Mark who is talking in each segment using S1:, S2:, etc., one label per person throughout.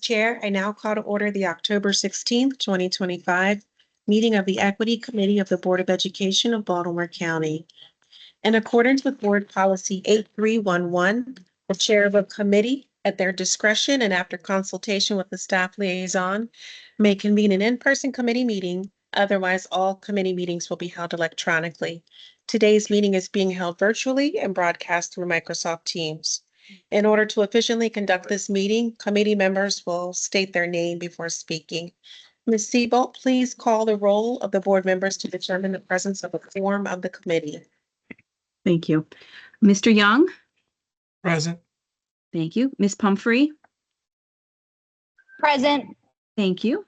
S1: Chair, I now call to order the October 16th, 2025 meeting of the Equity Committee of the Board of Education of Baltimore County. In accordance with Board Policy 8311, the chair of a committee, at their discretion and after consultation with the staff liaison, may convene an in-person committee meeting. Otherwise, all committee meetings will be held electronically. Today's meeting is being held virtually and broadcast through Microsoft Teams. In order to efficiently conduct this meeting, committee members will state their name before speaking. Ms. Seabolt, please call the roll of the board members to determine the presence of a quorum of the committee.
S2: Thank you. Mr. Young?
S3: Present.
S2: Thank you. Ms. Pumphrey?
S4: Present.
S2: Thank you.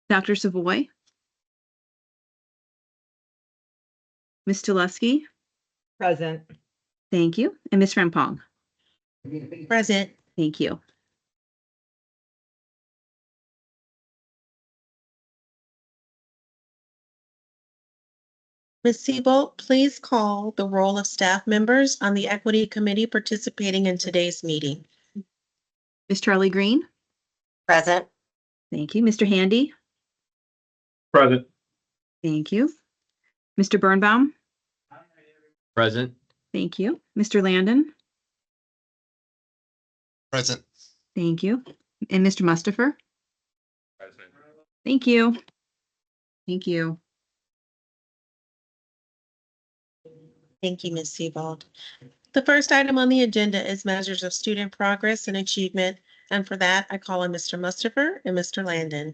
S2: Dr. Savoy? Ms. Tuleski?
S5: Present.
S2: Thank you. And Ms. Rempong?
S1: Present.
S2: Thank you.
S1: Ms. Seabolt, please call the roll of staff members on the Equity Committee participating in today's meeting.
S2: Ms. Charlie Green?
S4: Present.
S2: Thank you. Mr. Handy?
S3: Present.
S2: Thank you. Mr. Birnbaum?
S3: Present.
S2: Thank you. Mr. Landon?
S3: Present.
S2: Thank you. And Mr. Mustafer?
S3: Present.
S2: Thank you. Thank you.
S1: Thank you, Ms. Seabolt. The first item on the agenda is measures of student progress and achievement. And for that, I call on Mr. Mustafer and Mr. Landon.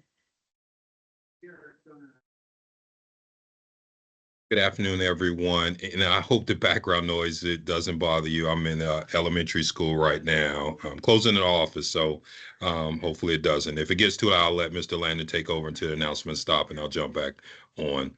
S6: Good afternoon, everyone. And I hope the background noise, it doesn't bother you. I'm in elementary school right now. I'm closing the office, so hopefully it doesn't. If it gets too loud, I'll let Mr. Landon take over until the announcements stop, and I'll jump back on.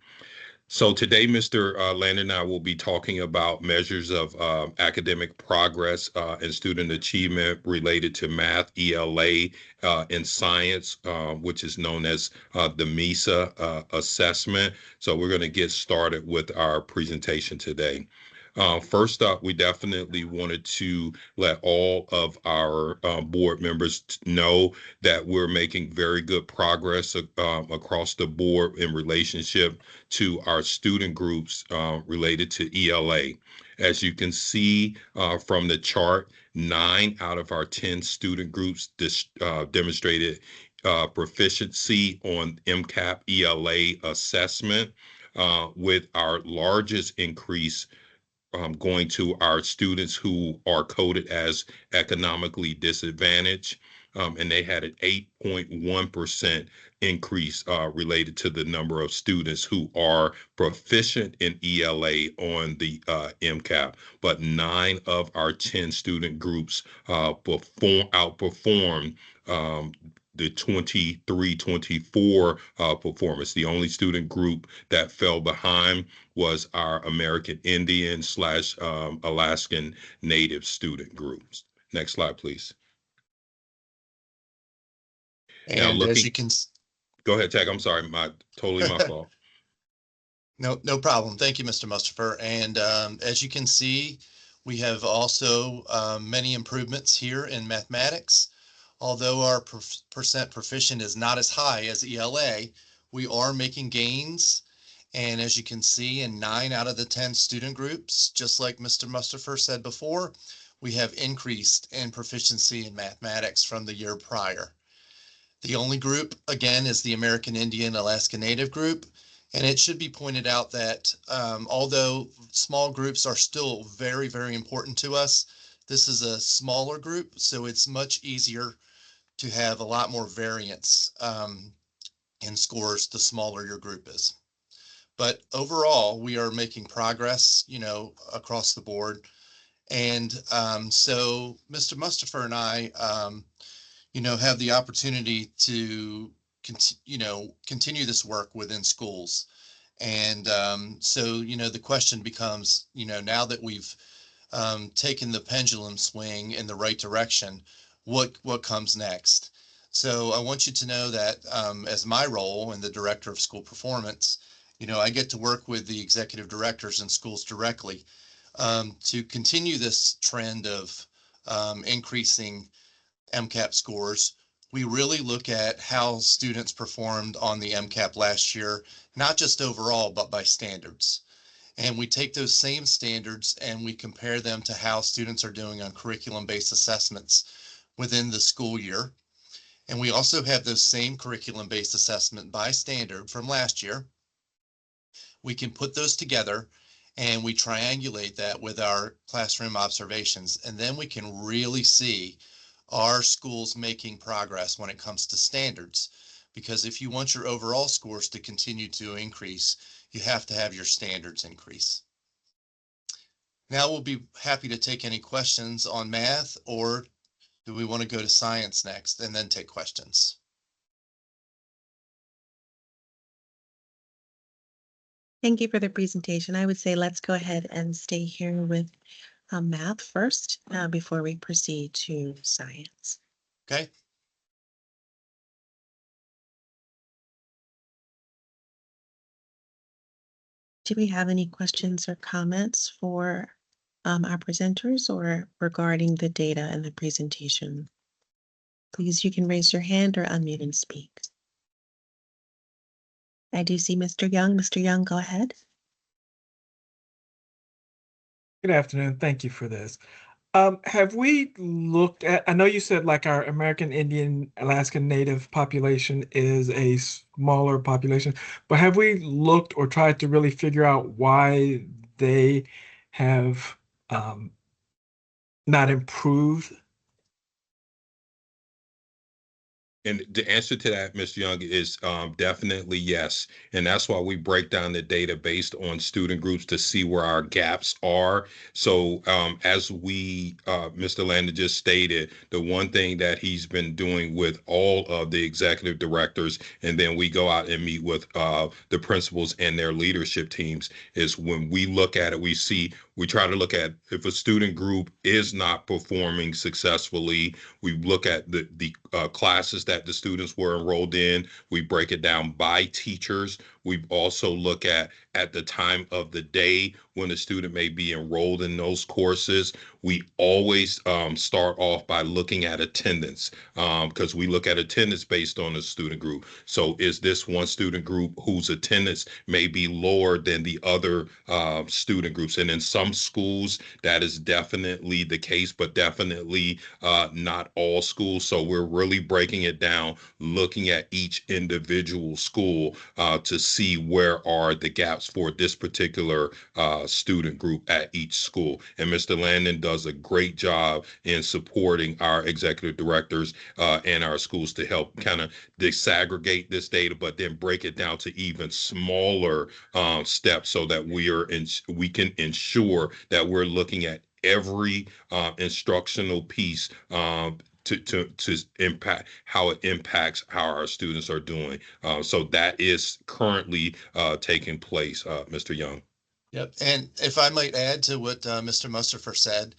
S6: So today, Mr. Landon and I will be talking about measures of academic progress and student achievement related to math, ELA, and science, which is known as the MESA assessment. So we're going to get started with our presentation today. First up, we definitely wanted to let all of our board members know that we're making very good progress across the board in relationship to our student groups related to ELA. As you can see from the chart, 9 out of our 10 student groups demonstrated proficiency on MCAP ELA assessment, with our largest increase going to our students who are coded as economically disadvantaged, and they had an 8.1% increase related to the number of students who are proficient in ELA on the MCAP. But 9 of our 10 student groups outperformed the 23-24 performance. The only student group that fell behind was our American Indian / Alaskan Native student groups. Next slide, please.
S3: And as you can,
S6: Go ahead, Tech. I'm sorry, totally my fault.
S3: no problem. Thank you, Mr. Mustafer. And as you can see, we have also many improvements here in mathematics. Although our percent proficient is not as high as ELA, we are making gains. And as you can see, in 9 out of the 10 student groups, just like Mr. Mustafer said before, we have increased in proficiency in mathematics from the year prior. The only group, again, is the American Indian Alaska Native group. And it should be pointed out that although small groups are still very, very important to us, this is a smaller group, so it's much easier to have a lot more variance in scores the smaller your group is. But overall, we are making progress, across the board. And so Mr. Mustafer and I, have the opportunity to continue this work within schools. And so, the question becomes, now that we've taken the pendulum swing in the right direction, what comes next? So I want you to know that as my role in the Director of School Performance, I get to work with the executive directors in schools directly to continue this trend of increasing MCAP scores we really look at how students performed on the MCAP last year, not just overall, but by standards. And we take those same standards and we compare them to how students are doing on curriculum-based assessments within the school year. And we also have those same curriculum-based assessment by standard from last year. We can put those together and we triangulate that with our classroom observations. And then we can really see, are schools making progress when it comes to standards? Because if you want your overall scores to continue to increase, you have to have your standards increase. Now we'll be happy to take any questions on math, or do we want to go to science next and then take questions?
S1: Thank you for the presentation. I would say let's go ahead and stay here with math first before we proceed to science.
S3: Okay.
S1: Do we have any questions or comments for our presenters or regarding the data and the presentation? Please, you can raise your hand or unmute and speak. I do see Mr. Young. Mr. Young, go ahead.
S4: Good afternoon. Thank you for this. Have we looked at, I know you said like our American Indian Alaskan Native population is a smaller population, but have we looked or tried to really figure out why they have not improved?
S6: And the answer to that, Mr. Young, is definitely yes. And that's why we break down the data based on student groups to see where our gaps are. So as Mr. Landon just stated, the one thing that he's been doing with all of the executive directors, and then we go out and meet with the principals and their leadership teams, is when we look at it, we try to look at if a student group is not performing successfully, we look at the classes that the students were enrolled in. We break it down by teachers. We also look at the time of the day when the student may be enrolled in those courses. We always start off by looking at attendance because we look at attendance based on the student group. So is this one student group whose attendance may be lower than the other student groups? And in some schools, that is definitely the case, but definitely not all schools. So we're really breaking it down, looking at each individual school to see where are the gaps for this particular student group at each school. And Mr. Landon does a great job in supporting our executive directors and our schools to help kind of disaggregate this data, but then break it down to even smaller steps so that we can ensure that we're looking at every instructional piece to impact how it impacts how our students are doing. So that is currently taking place, Mr. Young.
S3: Yep. And if I might add to what Mr. Mustafer said,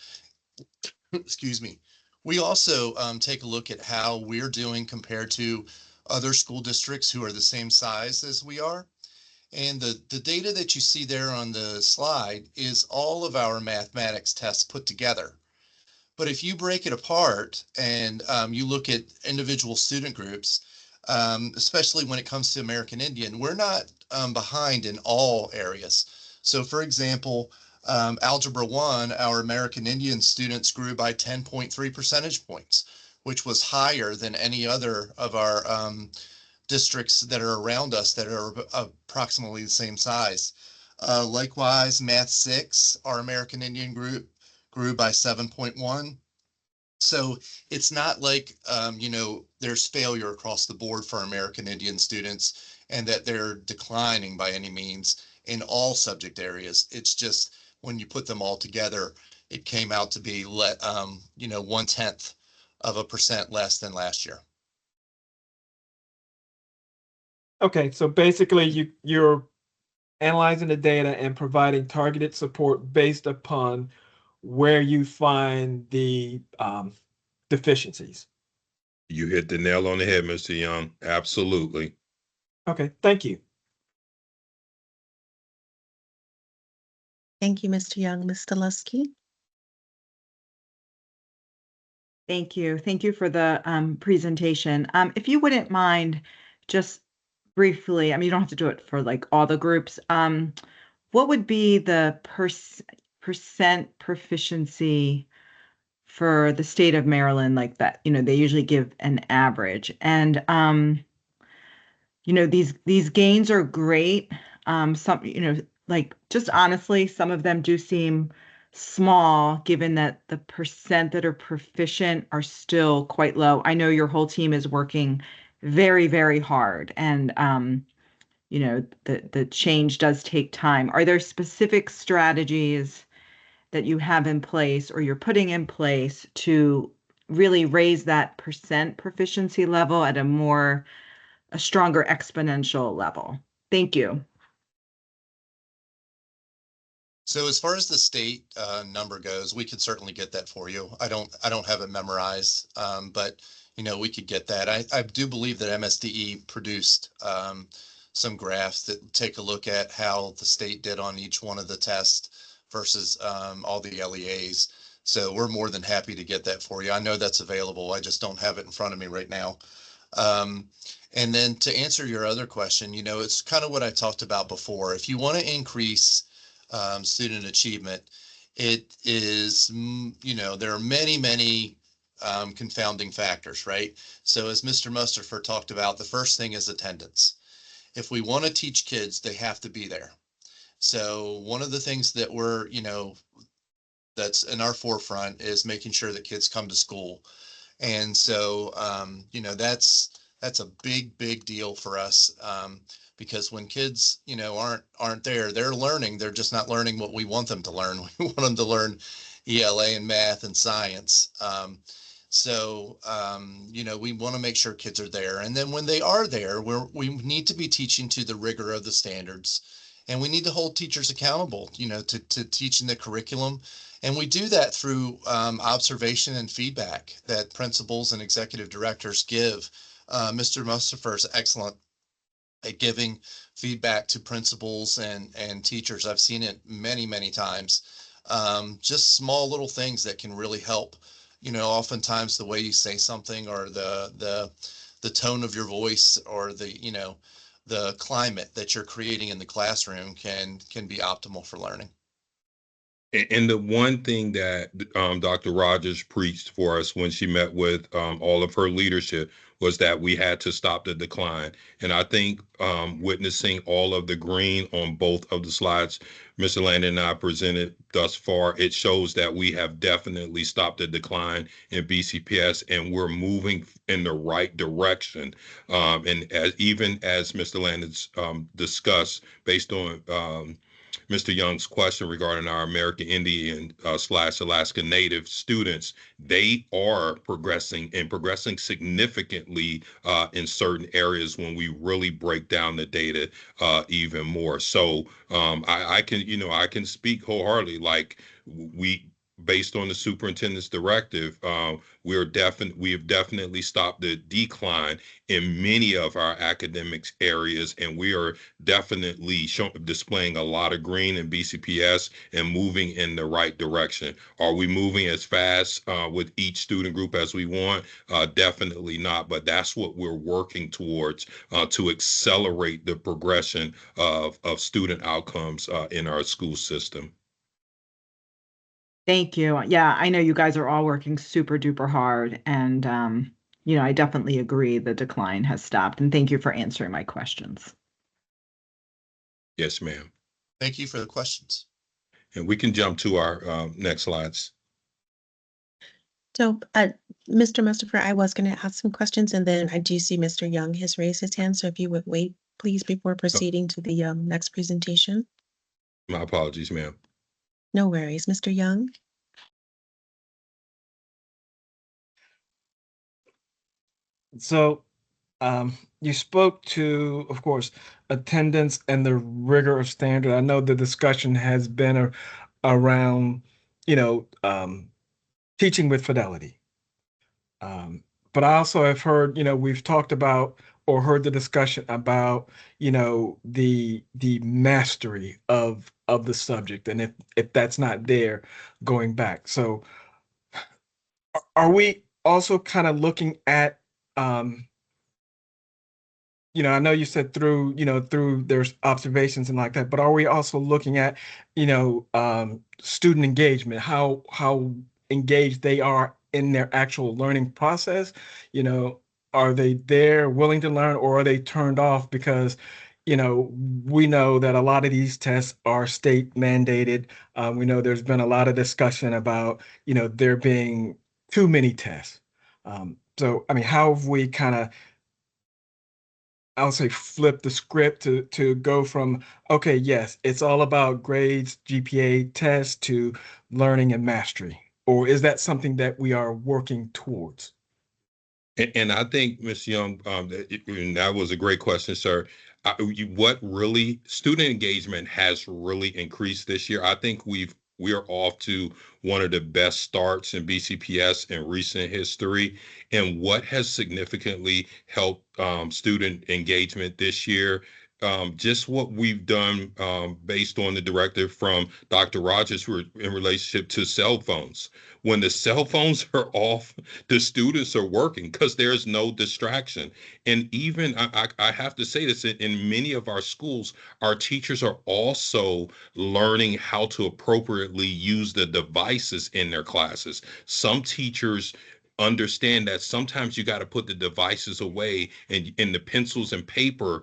S3: excuse me, we also take a look at how we're doing compared to other school districts who are the same size as we are. And the data that you see there on the slide is all of our mathematics tests put together. But if you break it apart and you look at individual student groups, especially when it comes to American Indian, we're not behind in all areas. So for example, Algebra 1, our American Indian students grew by 10.3 percentage points, which was higher than any other of our districts that are around us that are approximately the same size. Likewise, Math 6, our American Indian group, grew by 7.1. So it's not like, there's failure across the board for American Indian students and that they're declining by any means in all subject areas. It's just when you put them all together, it came out to be 0.1% less than last year.
S4: Okay, so basically you're analyzing the data and providing targeted support based upon where you find the deficiencies.
S6: You hit the nail on the head, Mr. Young. Absolutely.
S4: Okay, thank you.
S1: Thank you, Mr. Young. Ms. Delusky?
S5: Thank you. Thank you for the presentation. If you wouldn't mind, just briefly, I mean, you don't have to do it for like all the groups. What would be the percent proficiency for the state of Maryland, like that? You know, they usually give an average, and you know, these gains are great. Some, you know, like just honestly, some of them do seem small, given that the percent that are proficient are still quite low. I know your whole team is working very, very hard, and you know, the change does take time. Are there specific strategies that you have in place or you're putting in place to really raise that percent proficiency level at a stronger exponential level? Thank you.
S3: So as far as the state number goes, we could certainly get that for you. I don't have it memorized, but you know, we could get that. I do believe that MSDE produced some graphs that take a look at how the state did on each one of the tests versus all the LEAs. So we're more than happy to get that for you. I know that's available. I just don't have it in front of me right now. And then to answer your other question, you know, it's kind of what I talked about before. If you want to increase student achievement, it is, you know, there are many confounding factors, right? So as Mr. Mustafer talked about, the first thing is attendance. If we want to teach kids, they have to be there. So one of the things that we're, you know, that's in our forefront is making sure that kids come to school. And so, you know, that's a big deal for us. Because when kids, you know, aren't there, they're learning. They're just not learning what we want them to learn. We want them to learn ELA and math and science. You know, we want to make sure kids are there. And then when they are there, we need to be teaching to the rigor of the standards. And we need to hold teachers accountable, you know, to teaching the curriculum. And we do that through observation and feedback that principals and executive directors give. Mr. Mustafer is excellent at giving feedback to principals and teachers. I've seen it many times. Just small little things that can really help. You know, oftentimes the way you say something or the tone of your voice or the, you know, the climate that you're creating in the classroom can be optimal for learning.
S6: And the one thing that Dr. Rogers preached for us when she met with all of her leadership was that we had to stop the decline. And I think witnessing all of the green on both of the slides Mr. Landon and I presented thus far, it shows that we have definitely stopped the decline in BCPS and we're moving in the right direction. And even as Mr. Landon's discussed, based on Mr. Young's question regarding our American Indian / Alaska Native students, they are progressing and progressing significantly in certain areas when we really break down the data even more. So I can speak wholeheartedly, like based on the superintendent's directive, we have definitely stopped the decline in many of our academics areas, and we are definitely displaying a lot of green in BCPS and moving in the right direction. Are we moving as fast with each student group as we want? Definitely not, but that's what we're working towards to accelerate the progression of student outcomes in our school system.
S5: Thank you. Yeah, I know you guys are all working super duper hard, and you know, I definitely agree the decline has stopped. And thank you for answering my questions.
S6: Yes, ma'am.
S3: Thank you for the questions.
S6: And we can jump to our next slides.
S1: So, Mr. Mustafer, I was going to ask some questions, and then I do see Mr. Young has raised his hand. So if you would wait, please, before proceeding to the next presentation.
S6: My apologies, ma'am.
S1: No worries. Mr. Young?
S4: So, you spoke to, of course, attendance and the rigor of standard. I know the discussion has been around, you know, teaching with fidelity. But I also have heard, you know, we've talked about or heard the discussion about, you know, the mastery of the subject, and if that's not there, going back. So, are we also kind of looking at, um, I know you said through there's observations and like that, but are we also looking at, student engagement, how engaged they are in their actual learning process? You know, are they there willing to learn, or are they turned off because, we know that a lot of these tests are state mandated. We know there's been a lot of discussion about, there being too many tests. So, I mean, how have we kind of, I'll say, flip the script to go from, okay, yes, it's all about grades, GPA, tests, to learning and mastery? Or is that something that we are working towards?
S6: And I think, Ms. Young, and that was a great question, sir. What really student engagement has really increased this year? I think we are off to one of the best starts in BCPS in recent history. And what has significantly helped student engagement this year? Just what we've done based on the directive from Dr. Rogers in relationship to cell phones. When the cell phones are off, the students are working because there's no distraction. And even I have to say this, in many of our schools, our teachers are also learning how to appropriately use the devices in their classes. Some teachers understand that sometimes you got to put the devices away, and the pencils and paper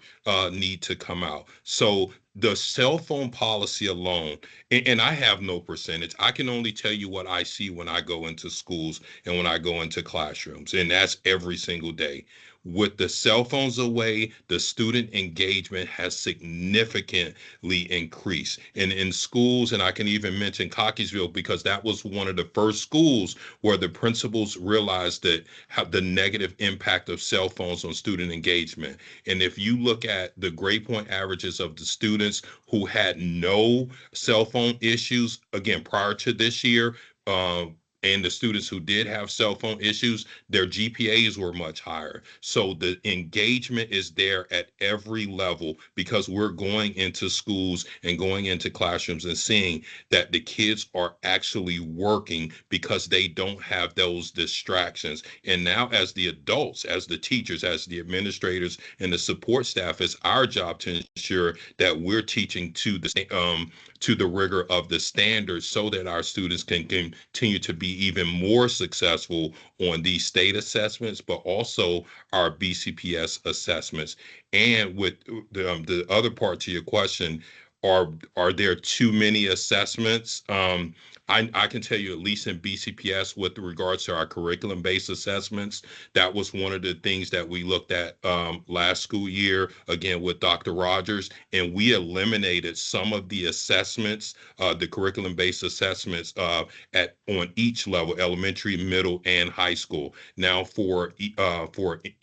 S6: need to come out. So the cell phone policy alone, and I have no percentage. I can only tell you what I see when I go into schools and when I go into classrooms, and that's every single day. With the cell phones away, the student engagement has significantly increased. And in schools, and I can even mention Cockeysville because that was one of the first schools where the principals realized that how the negative impact of cell phones on student engagement. And if you look at the grade point averages of the students who had no cell phone issues, again, prior to this year, and the students who did have cell phone issues, their GPAs were much higher. So the engagement is there at every level because we're going into schools and going into classrooms and seeing that the kids are actually working because they don't have those distractions. And now, as the adults, as the teachers, as the administrators, and the support staff, it's our job to ensure that we're teaching to the rigor of the standards so that our students can continue to be even more successful on these state assessments, but also our BCPS assessments. And with the other part to your question, are there too many assessments? I can tell you, at least in BCPS, with regards to our curriculum-based assessments, that was one of the things that we looked at last school year, again, with Dr. Rogers, and we eliminated some of the assessments, the curriculum-based assessments on each level, elementary, middle, and high school. Now for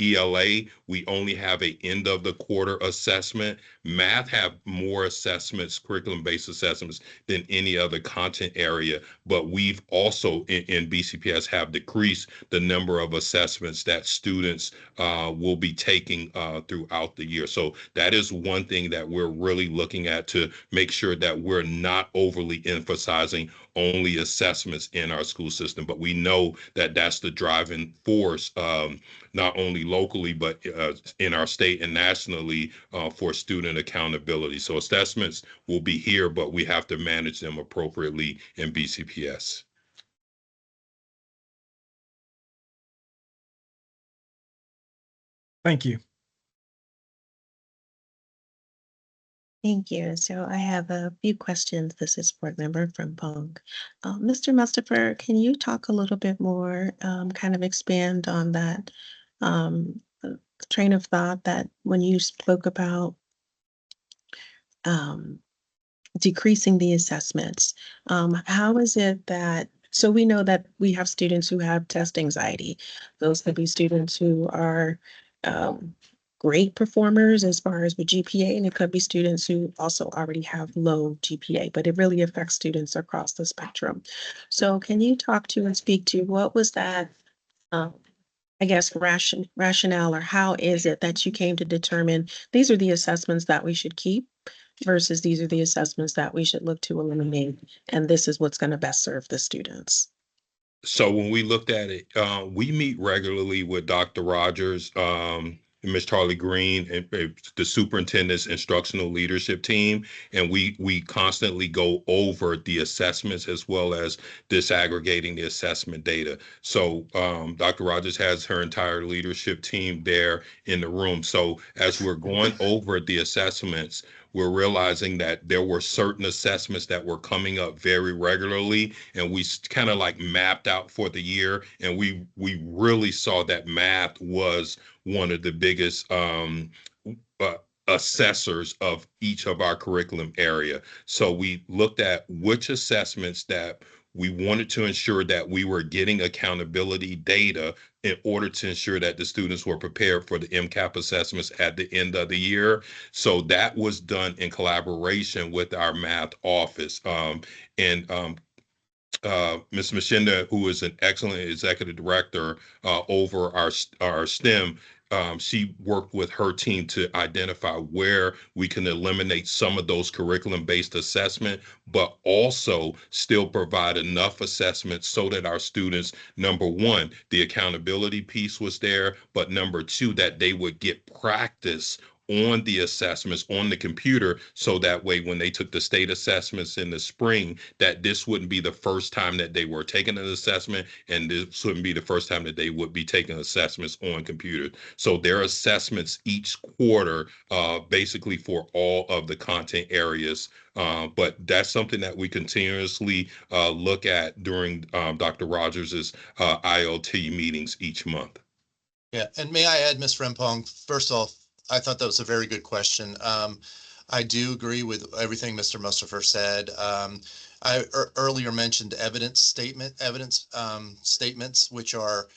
S6: ELA, we only have a end of the quarter assessment. Math have more assessments, curriculum-based assessments, than any other content area, but we've also in BCPS have decreased the number of assessments that students will be taking throughout the year. So that is one thing that we're really looking at to make sure that we're not overly emphasizing only assessments in our school system, but we know that that's the driving force, not only locally, but in our state and nationally for student accountability. So assessments will be here, but we have to manage them appropriately in BCPS.
S4: Thank you.
S1: Thank you. So I have a few questions. This is board member from Pong. Mr. Mustapher, can you talk a little bit more, kind of expand on that train of thought that when you spoke about um, decreasing the assessments, how is it that, so we know that we have students who have test anxiety. Those could be students who are um, great performers as far as with GPA, and it could be students who also already have low GPA, but it really affects students across the spectrum. So can you talk to and speak to what was that, um, I guess, rationale, or how is it that you came to determine these are the assessments that we should keep versus these are the assessments that we should look to eliminate, and this is what's going to best serve the students?
S6: So when we looked at it, we meet regularly with Dr. Rogers, and Ms. Charlie Green, and the superintendent's instructional leadership team, and we constantly go over the assessments as well as disaggregating the assessment data. So Dr. Rogers has her entire leadership team there in the room. So as we're going over the assessments, we're realizing that there were certain assessments that were coming up very regularly, and we kind of like mapped out for the year, and we really saw that math was one of the biggest uh, assessors of each of our curriculum area. So we looked at which assessments that we wanted to ensure that we were getting accountability data in order to ensure that the students were prepared for the MCAP assessments at the end of the year. So that was done in collaboration with our math office. And Ms. Machinda, who is an excellent executive director over our STEM, she worked with her team to identify where we can eliminate some of those curriculum-based assessment, but also still provide enough assessments so that our students, number one, the accountability piece was there, but number two, that they would get practice on the assessments on the computer, so that way when they took the state assessments in the spring, that this wouldn't be the first time that they were taking an assessment, and this wouldn't be the first time that they would be taking assessments on computers. So their assessments each quarter, basically for all of the content areas. But that's something that we continuously look at during Dr. Rogers's IoT meetings each month.
S3: Yeah, and may I add, Ms. Rempong, first off, I thought that was a very good question. I do agree with everything Mr. Mustafer said. I earlier mentioned evidence statements, which are,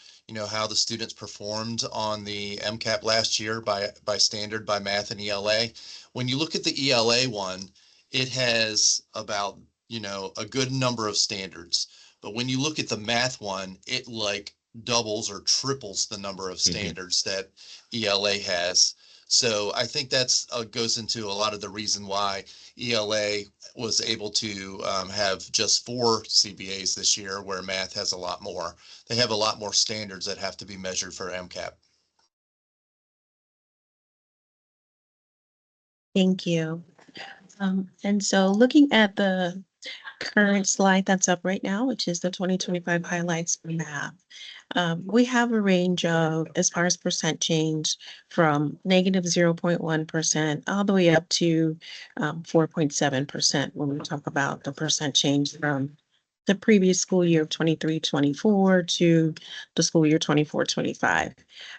S3: how the students performed on the MCAP last year by standard, by math and ELA. When you look at the ELA one, it has about, a good number of standards. But when you look at the math one, it like doubles or triples the number of standards that ELA has. So I think that's goes into a lot of the reason why ELA was able to have just 4 CBAs this year, where math has a lot more. They have a lot more standards that have to be measured for MCAP.
S1: Thank you. And so looking at the current slide that's up right now, which is the 2025 highlights for math. We have a range of, as far as percent change, from negative 0.1% all the way up to 4.7% when we talk about the percent change from the previous school year of 23-24 to the school year 24-25.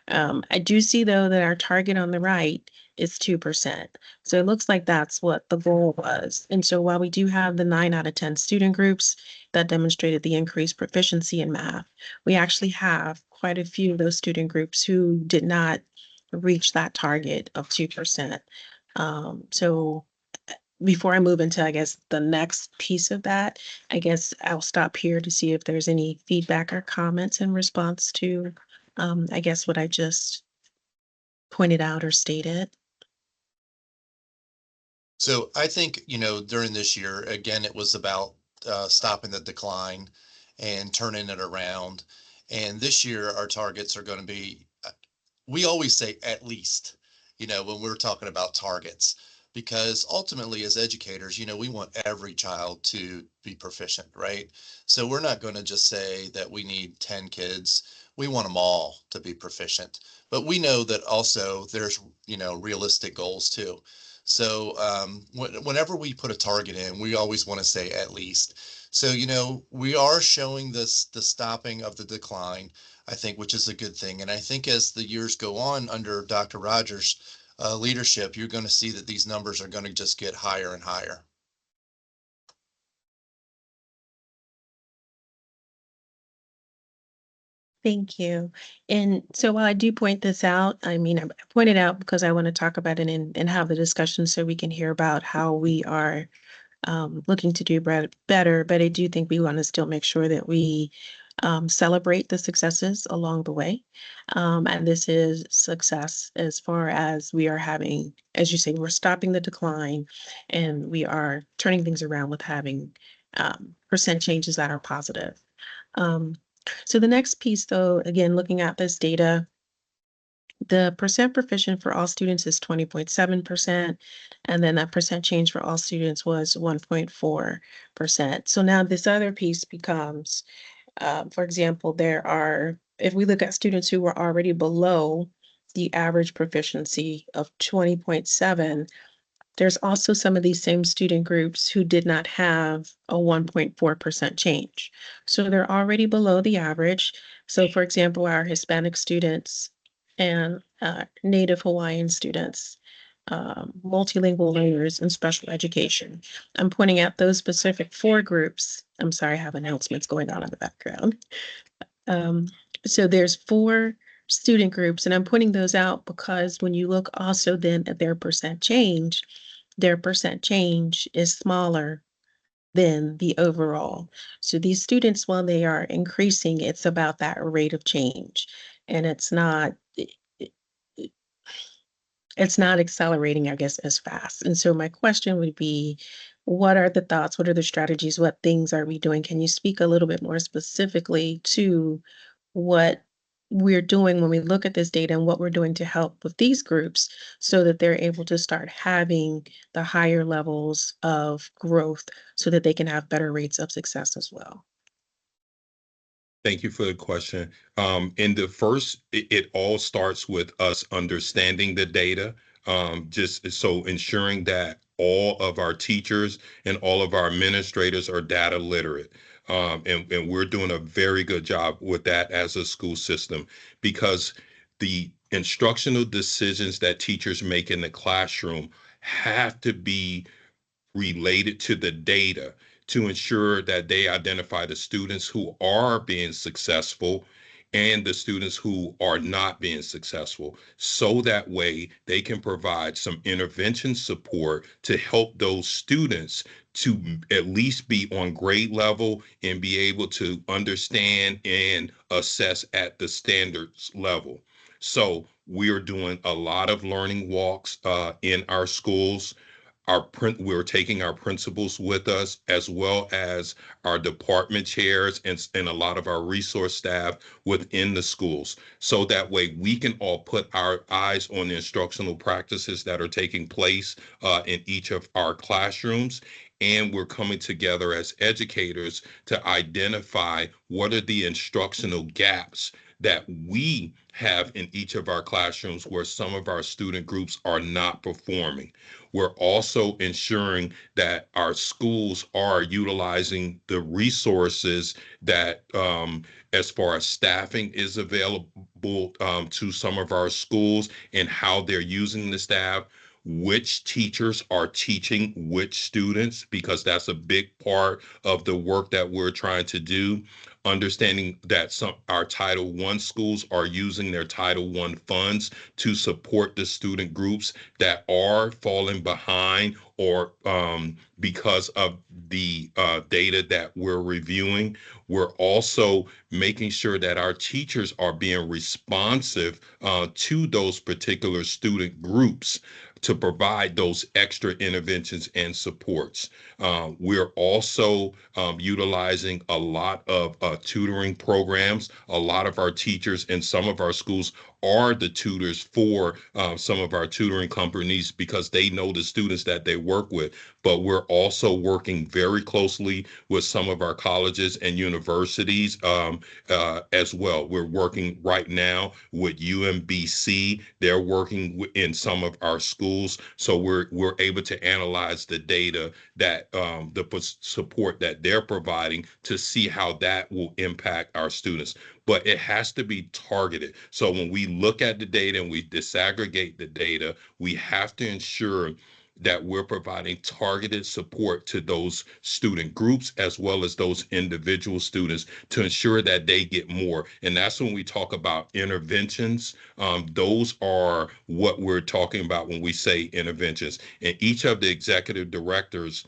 S1: I do see, though, that our target on the right is 2%. So it looks like that's what the goal was. And so while we do have the 9 out of 10 student groups that demonstrated the increased proficiency in math, we actually have quite a few of those student groups who did not reach that target of 2%. So before I move into, I guess, the next piece of that, I guess I'll stop here to see if there's any feedback or comments in response to, I guess, what I just pointed out or stated.
S3: So I think, during this year, again, it was about stopping the decline and turning it around. And this year, our targets are going to be, we always say at least, when we're talking about targets, because ultimately as educators, we want every child to be proficient, right? So we're not going to just say that we need 10 kids. We want them all to be proficient, but we know that also there's, realistic goals too. So whenever we put a target in, we always want to say at least. So, we are showing the stopping of the decline, I think, which is a good thing. And I think as the years go on under Dr. Rogers' leadership, you're going to see that these numbers are going to just get higher and higher.
S1: Thank you. And so while I do point this out, I mean, I point it out because I want to talk about it and have the discussion so we can hear about how we are looking to do better. But I do think we want to still make sure that we celebrate the successes along the way. And this is success as far as we are having, as you say, we're stopping the decline and we are turning things around with having percent changes that are positive. So the next piece, though, again, looking at this data, the percent proficient for all students is 20.7%, and then that percent change for all students was 1.4%. So now this other piece becomes, for example, if we look at students who were already below the average proficiency of 20.7, there's also some of these same student groups who did not have a 1.4% change. So they're already below the average. So for example, our Hispanic students and Native Hawaiian students, multilingual learners and special education. I'm pointing out those specific four groups. I'm sorry, I have announcements going on in the background. Um, so there's four student groups, and I'm pointing those out because when you look also then at their percent change is smaller than the overall. So these students, while they are increasing, it's about that rate of change, and it's not accelerating, I guess, as fast. And so my question would be, what are the thoughts? What are the strategies? What things are we doing? Can you speak a little bit more specifically to what we're doing when we look at this data and what we're doing to help with these groups so that they're able to start having the higher levels of growth so that they can have better rates of success as well?
S6: Thank you for the question. In the first, it all starts with us understanding the data, just so ensuring that all of our teachers and all of our administrators are data literate. And we're doing a very good job with that as a school system, because the instructional decisions that teachers make in the classroom have to be related to the data to ensure that they identify the students who are being successful and the students who are not being successful. So that way they can provide some intervention support to help those students to at least be on grade level and be able to understand and assess at the standards level. So we are doing a lot of learning walks in our schools. We're taking our principals with us, as well as our department chairs and a lot of our resource staff within the schools. So that way we can all put our eyes on the instructional practices that are taking place in each of our classrooms. And we're coming together as educators to identify what are the instructional gaps that we have in each of our classrooms where some of our student groups are not performing. We're also ensuring that our schools are utilizing the resources that, as far as staffing is available to some of our schools, and how they're using the staff, which teachers are teaching which students, because that's a big part of the work that we're trying to do. Understanding that some our Title I schools are using their Title I funds to support the student groups that are falling behind, or because of the data that we're reviewing. We're also making sure that our teachers are being responsive to those particular student groups to provide those extra interventions and supports. We're also utilizing a lot of tutoring programs. A lot of our teachers in some of our schools are the tutors for some of our tutoring companies, because they know the students that they work with. But we're also working very closely with some of our colleges and universities as well. We're working right now with UMBC. They're working in some of our schools, so we're able to analyze the data that the support that they're providing to see how that will impact our students. But it has to be targeted. So when we look at the data and we disaggregate the data, we have to ensure that we're providing targeted support to those student groups as well as those individual students to ensure that they get more. And that's when we talk about interventions. Those are what we're talking about when we say interventions. And each of the executive directors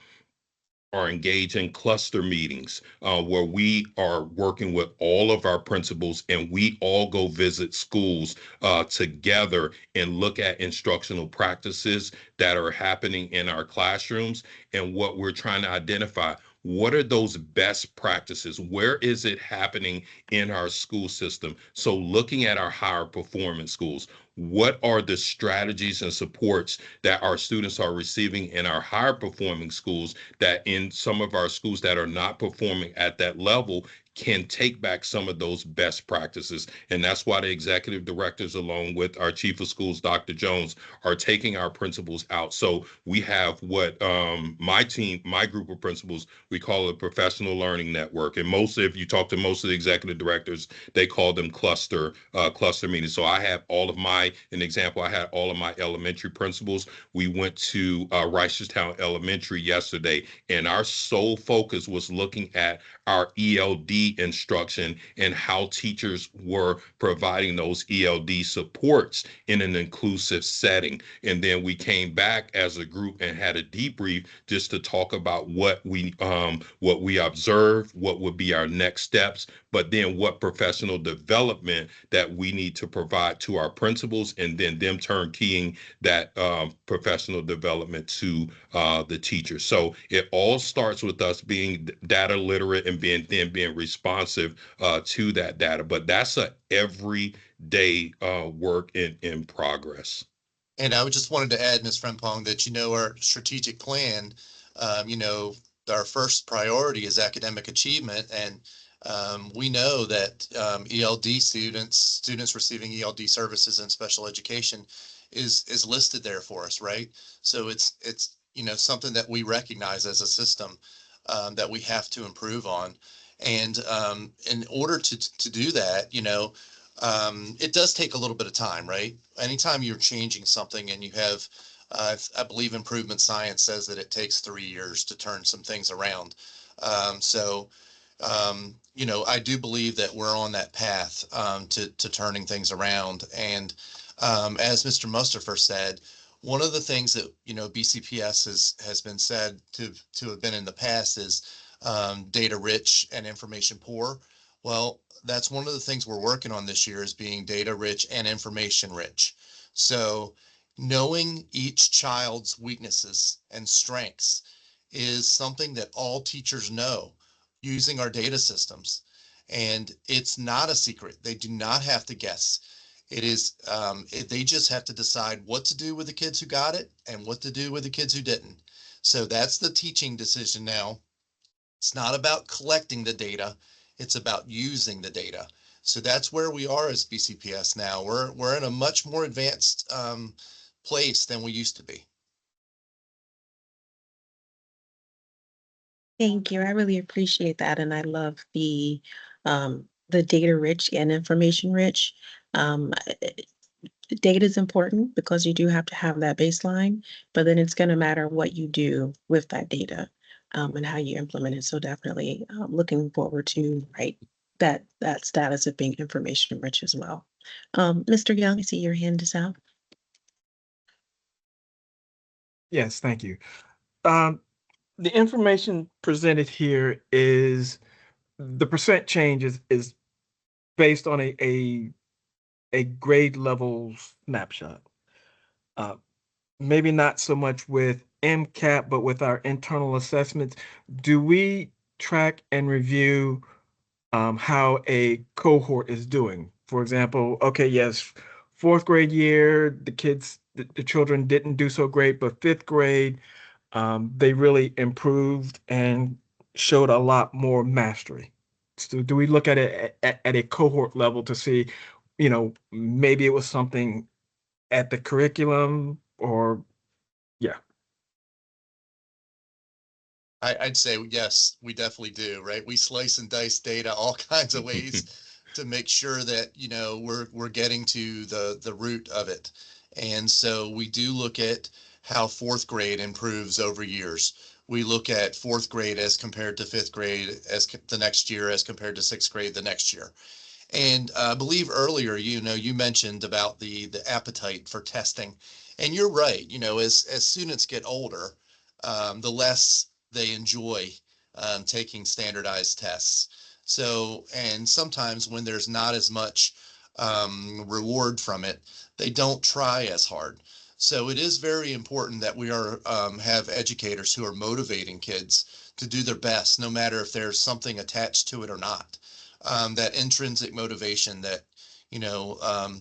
S6: are engaged in cluster meetings where we are working with all of our principals, and we all go visit schools together and look at instructional practices that are happening in our classrooms. And what we're trying to identify, what are those best practices? Where is it happening in our school system? So looking at our higher performance schools, what are the strategies and supports that our students are receiving in our higher performing schools that in some of our schools that are not performing at that level can take back some of those best practices. And that's why the executive directors, along with our chief of schools, Dr. Jones, are taking our principals out. So we have what my group of principals, we call it professional learning network. And if you talk to most of the executive directors, they call them cluster meetings. So I had all of my elementary principals. We went to Reisterstown Elementary yesterday, and our sole focus was looking at our ELD instruction and how teachers were providing those ELD supports in an inclusive setting. And then we came back as a group and had a debrief just to talk about what we observed, what would be our next steps, but then what professional development that we need to provide to our principals, and then them turnkeying that professional development to the teachers. So it all starts with us being data literate and being responsive to that data. But that's a everyday work in progress.
S3: And I would just wanted to add, Ms. Frempong, that, our strategic plan, our first priority is academic achievement. And we know that ELD students receiving ELD services and special education is listed there for us, right? So it's something that we recognize as a system that we have to improve on. And in order to do that, it does take a little bit of time, right? Anytime you're changing something and you have, I believe improvement science says that it takes 3 years to turn some things around. I do believe that we're on that path to turning things around. And as Mr. Mustafer said, one of the things that BCPS has been said to have been in the past is data rich and information poor. Well, that's one of the things we're working on this year, is being data rich and information rich. So knowing each child's weaknesses and strengths is something that all teachers know using our data systems. And it's not a secret. They do not have to guess. It is, they just have to decide what to do with the kids who got it and what to do with the kids who didn't. So that's the teaching decision now. It's not about collecting the data. It's about using the data. So that's where we are as BCPS now. We're in a much more advanced place than we used to be.
S1: Thank you. I really appreciate that. And I love the data rich and information rich. Um, Data is important because you do have to have that baseline, but then it's going to matter what you do with that data, and how you implement it. So definitely looking forward to, right, that status of being information rich as well. Mr. Young, I see your hand is out.
S4: Yes, thank you. The information presented here is the percent change is based on a grade level snapshot. Maybe not so much with MCAP, but with our internal assessments. Do we track and review how a cohort is doing? For example, okay, yes, fourth grade year, the children didn't do so great, but fifth grade, they really improved and showed a lot more mastery. So do we look at it at a cohort level to see, maybe it was something at the curriculum, or yeah.
S3: I'd say yes, we definitely do, right? We slice and dice data all kinds of ways to make sure that, we're getting to the root of it. And so we do look at how fourth grade improves over years. We look at fourth grade as compared to fifth grade as the next year, as compared to sixth grade the next year. And I believe earlier, you mentioned about the appetite for testing, and you're right. As students get older, the less they enjoy taking standardized tests. So, and sometimes when there's not as much reward from it, they don't try as hard. So it is very important that we have educators who are motivating kids to do their best, no matter if there's something attached to it or not. That intrinsic motivation that,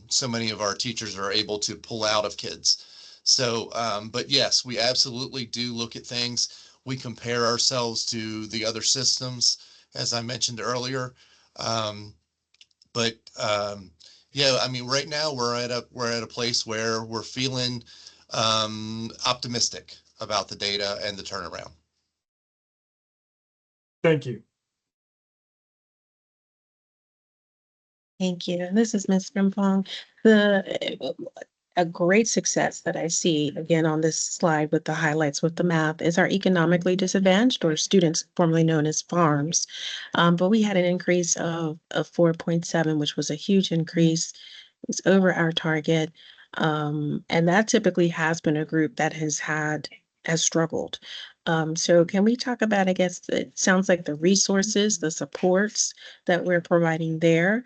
S3: so many of our teachers are able to pull out of kids. So, but yes, we absolutely do look at things. We compare ourselves to the other systems, as I mentioned earlier. Um, but yeah, I mean, right now we're at a place where we're feeling optimistic about the data and the turnaround.
S4: Thank you.
S1: Thank you. This is Ms. Frimpong. A great success that I see again on this slide with the highlights with the math is our economically disadvantaged, or students formerly known as farms. But we had an increase of 4.7, which was a huge increase. It was over our target. And that typically has been a group that has struggled. So can we talk about, I guess, it sounds like the resources, the supports that we're providing there.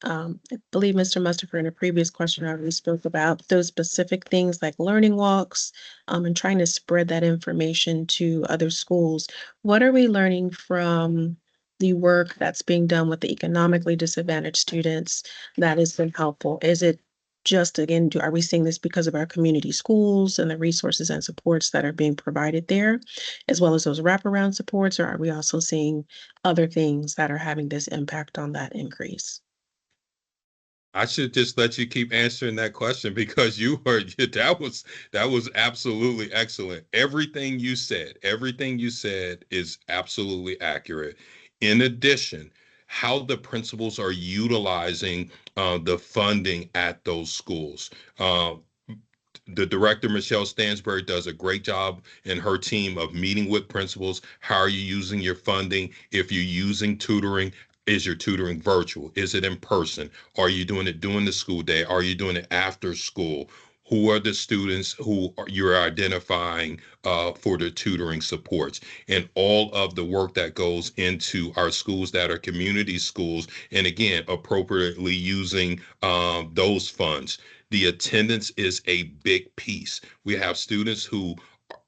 S1: I believe Mr. Mustafer in a previous question already spoke about those specific things like learning walks, and trying to spread that information to other schools. What are we learning from the work that's being done with the economically disadvantaged students that has been helpful? Is it just, again, are we seeing this because of our community schools and the resources and supports that are being provided there, as well as those wraparound supports, or are we also seeing other things that are having this impact on that increase?
S6: I should just let you keep answering that question because you were that was absolutely excellent. Everything you said is absolutely accurate. In addition, how the principals are utilizing the funding at those schools. The director, Michelle Stansbury, does a great job in her team of meeting with principals. How are you using your funding? If you're using tutoring, is your tutoring virtual? Is it in person? Are you doing it during the school day? Are you doing it after school? Who are the students you're identifying for the tutoring supports? And all of the work that goes into our schools that are community schools, and again, appropriately using those funds. The attendance is a big piece. We have students who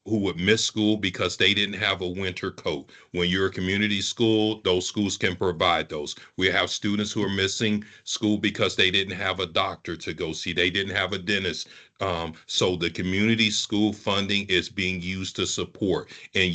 S6: would miss school because they didn't have a winter coat. When you're a community school, those schools can provide those. We have students who are missing school because they didn't have a doctor to go see. They didn't have a dentist. So the community school funding is being used to support. And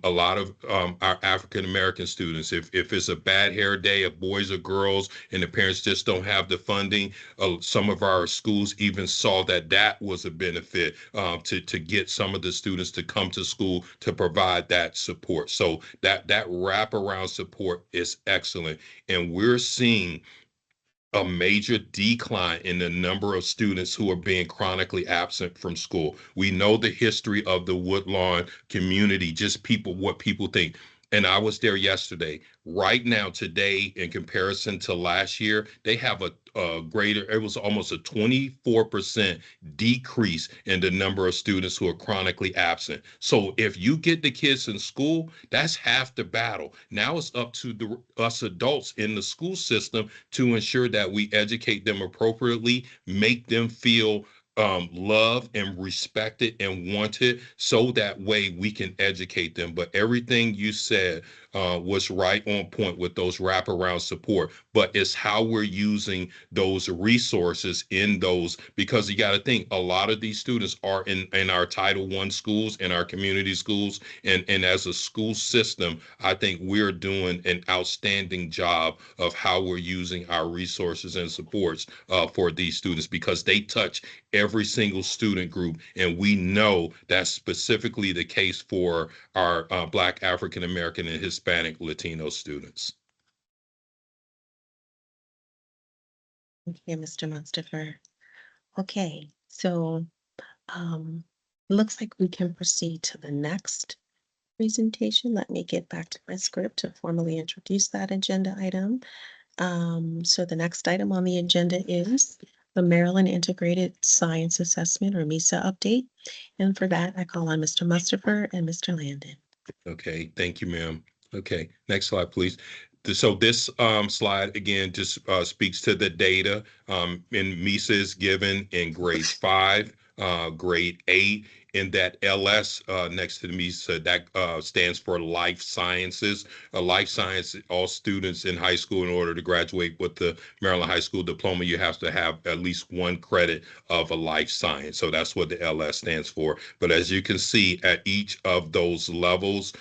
S6: a lot of our African American students, if it's a bad hair day of boys or girls and the parents just don't have the funding, some of our schools even saw that was a benefit to get some of the students to come to school to provide that support. So that wraparound support is excellent, and we're seeing a major decline in the number of students who are being chronically absent from school. We know the history of the Woodlawn community, just what people think. And I was there yesterday. Right now, today, in comparison to last year, they have it was almost a 24% decrease in the number of students who are chronically absent. So if you get the kids in school, that's half the battle. Now it's up to us adults in the school system to ensure that we educate them appropriately, make them feel loved and respected and wanted, so that way we can educate them. But everything you said was right on point with those wraparound support. But it's how we're using those resources in those, because you got to think a lot of these students are in our Title I schools, in our community schools, and as a school system, I think we're doing an outstanding job of how we're using our resources and supports for these students, because they touch every single student group. And we know that's specifically the case for our Black, African American, and Hispanic Latino students.
S1: Thank you, Mr. Mustafer. Okay, so looks like we can proceed to the next presentation. Let me get back to my script to formally introduce that agenda item. So the next item on the agenda is the Maryland Integrated Science Assessment, or MESA update. And for that, I call on Mr. Mustafer and Mr. Landon.
S6: Okay, thank you, ma'am. Okay, next slide, please. So this slide again just speaks to the data. And MESA is given in grade 5, grade 8, in that LS next to the MISA, that stands for Life Sciences. Life Science, all students in high school, in order to graduate with the Maryland High School diploma, you have to have at least one credit of a life science. So that's what the LS stands for. But as you can see, at each of those levels,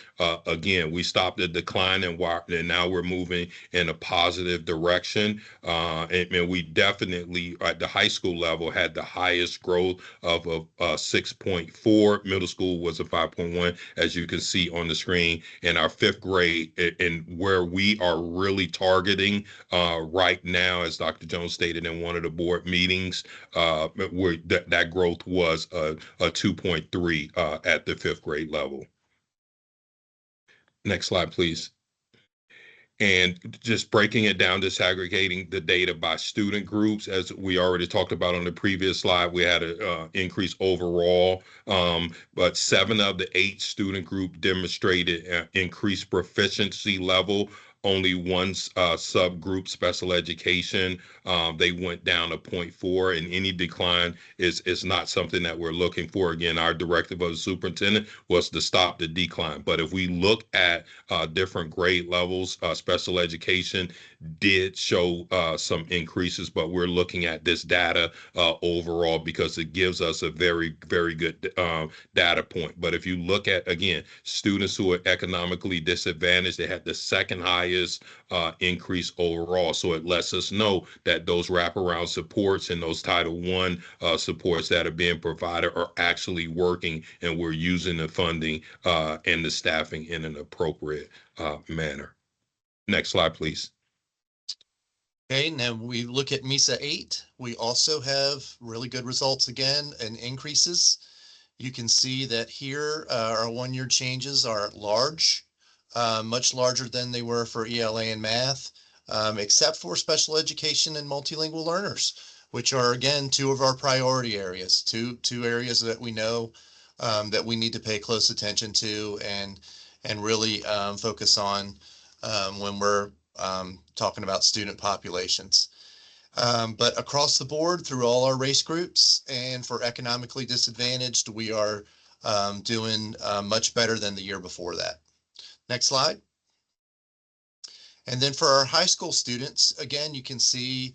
S6: again, we stopped the decline and now we're moving in a positive direction. And we definitely at the high school level had the highest growth of a 6.4. Middle school was a 5.1, as you can see on the screen. In our fifth grade, and where we are really targeting right now, as Dr. Jones stated in one of the board meetings, where that growth was a 2.3 at the fifth grade level. Next slide, please. And just breaking it down, disaggregating the data by student groups, as we already talked about on the previous slide, we had an increase overall, but 7 of the 8 student group demonstrated increased proficiency level. Only one subgroup, special education, they went down to 0.4, and any decline is not something that we're looking for. Again, our directive of the superintendent was to stop the decline. But if we look at different grade levels, special education did show some increases, but we're looking at this data overall because it gives us a very, very good data point. But if you look at, again, students who are economically disadvantaged, they had the second highest increase overall. So it lets us know that those wraparound supports and those Title I supports that are being provided are actually working, and we're using the funding and the staffing in an appropriate manner. Next slide, please.
S3: Okay, now we look at MISA 8. We also have really good results again and increases. You can see that here our 1-year changes are large, much larger than they were for ELA and math, except for special education and multilingual learners, which are, again, 2 of our priority areas, two areas that we know that we need to pay close attention to and really focus on when we're talking about student populations. But across the board, through all our race groups and for economically disadvantaged, we are doing much better than the year before that. Next slide. And then for our high school students, again, you can see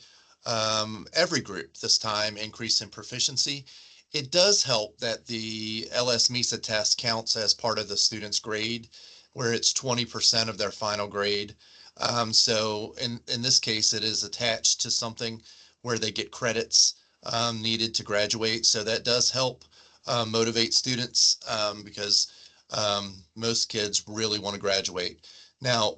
S3: every group this time increase in proficiency. It does help that the LS MISA test counts as part of the student's grade, where it's 20% of their final grade. So in this case, it is attached to something where they get credits needed to graduate. So that does help motivate students because most kids really want to graduate. Now,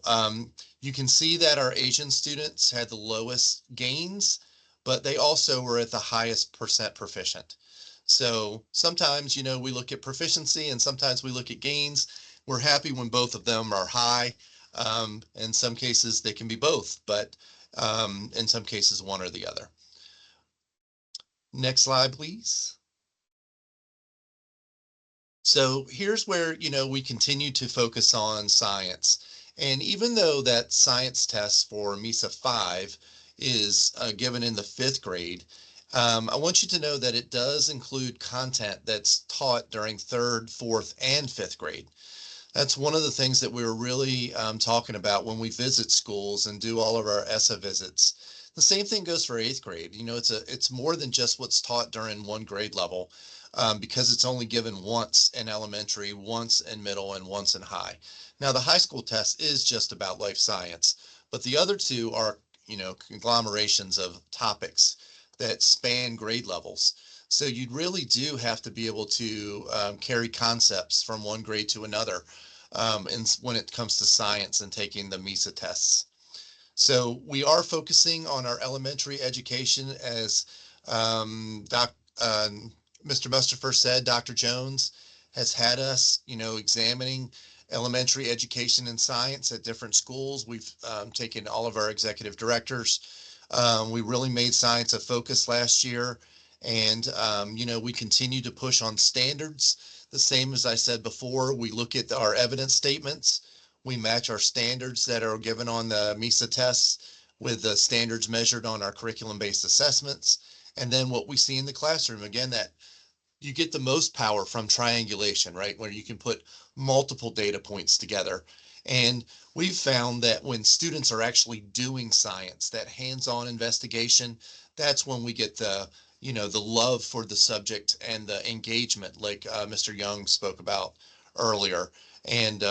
S3: you can see that our Asian students had the lowest gains, but they also were at the highest percent proficient. So sometimes, you know, we look at proficiency and sometimes we look at gains. We're happy when both of them are high. In some cases, they can be both, but in some cases, one or the other. Next slide, please. So here's where, you know, we continue to focus on science. And even though that science test for MISA 5 is given in the 5th grade, I want you to know that it does include content that's taught during 3rd, 4th, and 5th grade. That's one of the things that we're really talking about when we visit schools and do all of our ESSA visits. The same thing goes for 8th grade. You know, it's more than just what's taught during one grade level because it's only given once in elementary, once in middle, and once in high. Now, the high school test is just about life science, but the other 2 are, you know, conglomerations of topics that span grade levels. So you really do have to be able to carry concepts from one grade to another and when it comes to science and taking the MISA tests. So we are focusing on our elementary education, as Mr. Mustafer said. Dr. Jones has had us, you know, examining elementary education and science at different schools. We've taken all of our executive directors. We really made science a focus last year. And, you know, we continue to push on standards. The same as I said before, we look at our evidence statements. We match our standards that are given on the MISA tests with the standards measured on our curriculum-based assessments. And then what we see in the classroom, again, that you get the most power from triangulation, right? Where you can put multiple data points together. And we've found that when students are actually doing science, that hands-on investigation, that's when we get the love for the subject and the engagement, like Mr. Young spoke about earlier. And,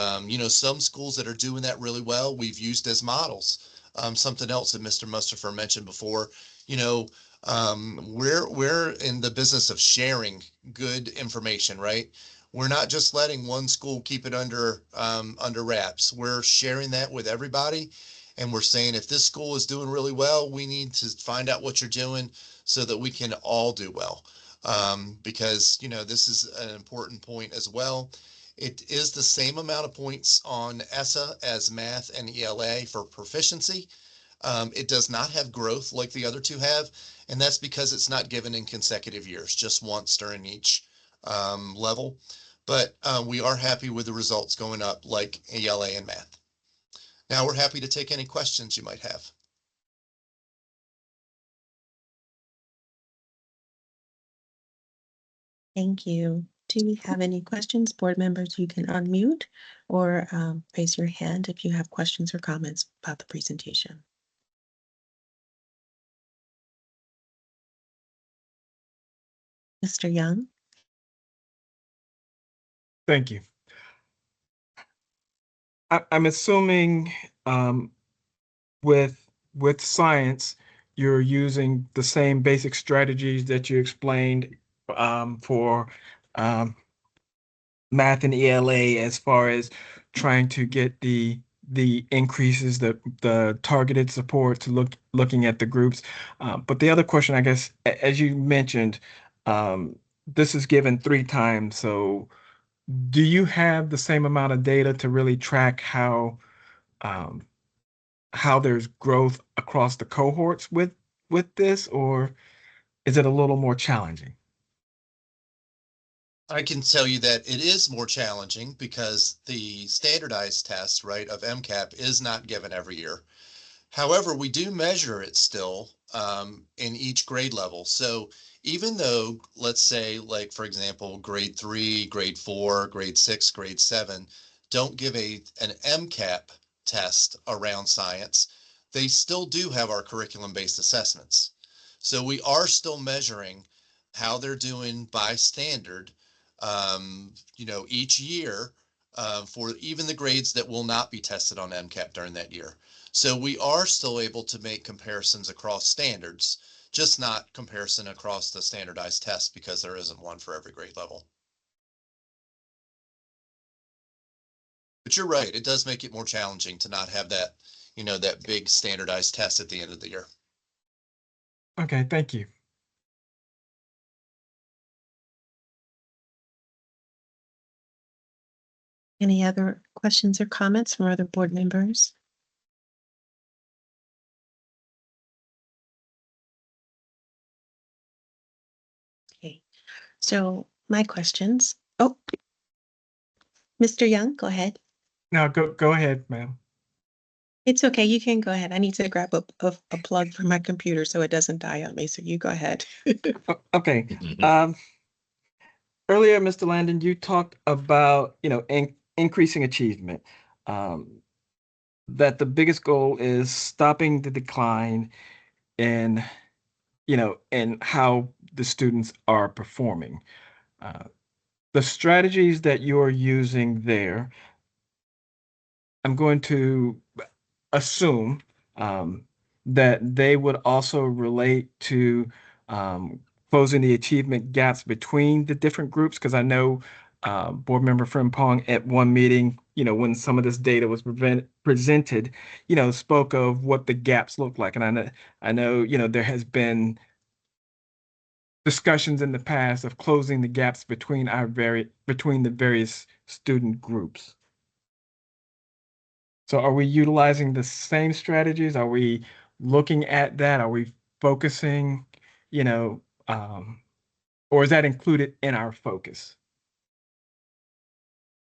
S3: some schools that are doing that really well, we've used as models. Something else that Mr. Mustafer mentioned before, you know, we're in the business of sharing good information, right? We're not just letting one school keep it under wraps. We're sharing that with everybody, and we're saying if this school is doing really well, we need to find out what you're doing so that we can all do well. Because this is an important point as well. It is the same amount of points on ESSA as math and ELA for proficiency. It does not have growth like the other two have, and that's because it's not given in consecutive years, just once during each level. But we are happy with the results going up like ELA and math. Now we're happy to take any questions you might have.
S1: Thank you. Do we have any questions? Board members, you can unmute or raise your hand if you have questions or comments about the presentation. Mr. Young?
S4: Thank you. I'm assuming with science, you're using the same basic strategies that you explained for math and ELA as far as trying to get the increases, the targeted support to looking at the groups. But the other question, I guess, as you mentioned, this is given 3 times. So do you have the same amount of data to really track um, how there's growth across the cohorts with this, or is it a little more challenging?
S3: I can tell you that it is more challenging because the standardized test, right, of MCAP is not given every year. However, we do measure it still in each grade level. So even though, let's say, like, for example, grade 3, grade 4, grade 6, grade 7 don't give an MCAP test around science, they still do have our curriculum-based assessments. So we are still measuring how they're doing by standard, each year for even the grades that will not be tested on MCAP during that year. So we are still able to make comparisons across standards, just not comparison across the standardized test because there isn't one for every grade level. But you're right, it does make it more challenging to not have that, that big standardized test at the end of the year.
S4: Okay, thank you.
S1: Any other questions or comments from other board members? Okay, so my questions. Oh, Mr. Young, go ahead.
S4: Now go ahead, ma'am.
S1: It's okay. You can go ahead. I need to grab a plug for my computer so it doesn't die on me. So you go ahead.
S4: Okay. Earlier, Mr. Landon, you talked about, increasing achievement. That the biggest goal is stopping the decline in, in how the students are performing. The strategies that you're using there, I'm going to assume that they would also relate to closing the achievement gaps between the different groups, because I know Board Member Frimpong at one meeting, when some of this data was presented, spoke of what the gaps look like. And I know, there has been discussions in the past of closing the gaps between between the various student groups. So are we utilizing the same strategies? Are we looking at that? Are we focusing, you know, um, or is that included in our focus?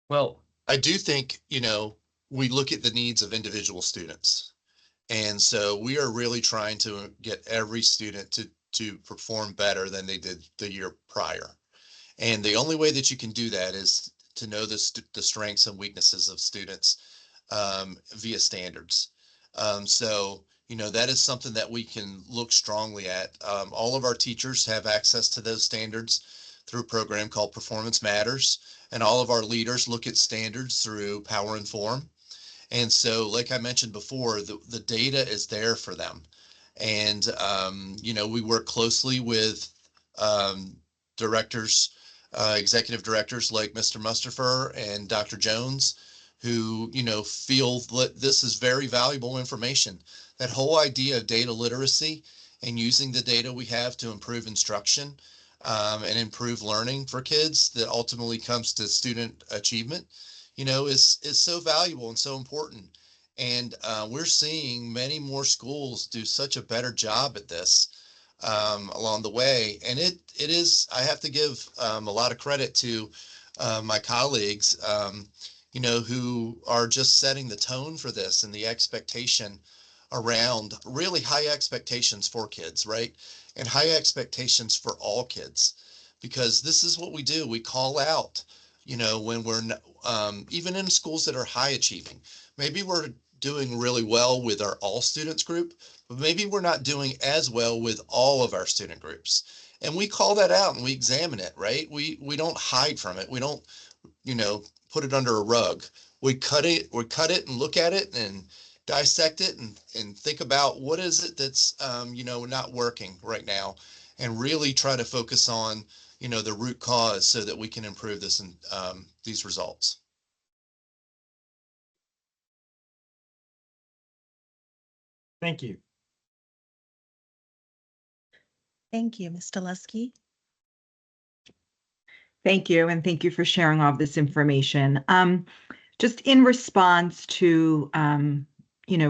S3: Well, I do think, we look at the needs of individual students. And so we are really trying to get every student to perform better than they did the year prior. And the only way that you can do that is to know the strengths and weaknesses of students via standards. So, that is something that we can look strongly at. All of our teachers have access to those standards through a program called Performance Matters, and all of our leaders look at standards through Power Inform. And so, like I mentioned before, the data is there for them. And, we work closely with directors, executive directors like Mr. Mustafer and Dr. Jones, who, feel that this is very valuable information. That whole idea of data literacy and using the data we have to improve instruction and improve learning for kids that ultimately comes to student achievement, is so valuable and so important. And we're seeing many more schools do such a better job at this along the way. And it is, I have to give a lot of credit to my colleagues, who are just setting the tone for this and the expectation around really high expectations for kids, right? And high expectations for all kids, because this is what we do. We call out, when we're even in schools that are high achieving, maybe we're doing really well with our all students group, but maybe we're not doing as well with all of our student groups. And we call that out and we examine it, right? We don't hide from it. We don't, put it under a rug. We cut it and look at it and dissect it and think about what is it that's, not working right now, and really try to focus on, the root cause so that we can improve this and these results.
S4: Thank you.
S1: Thank you, Ms. Delusky.
S5: Thank you, and thank you for sharing all of this information. Just in response to,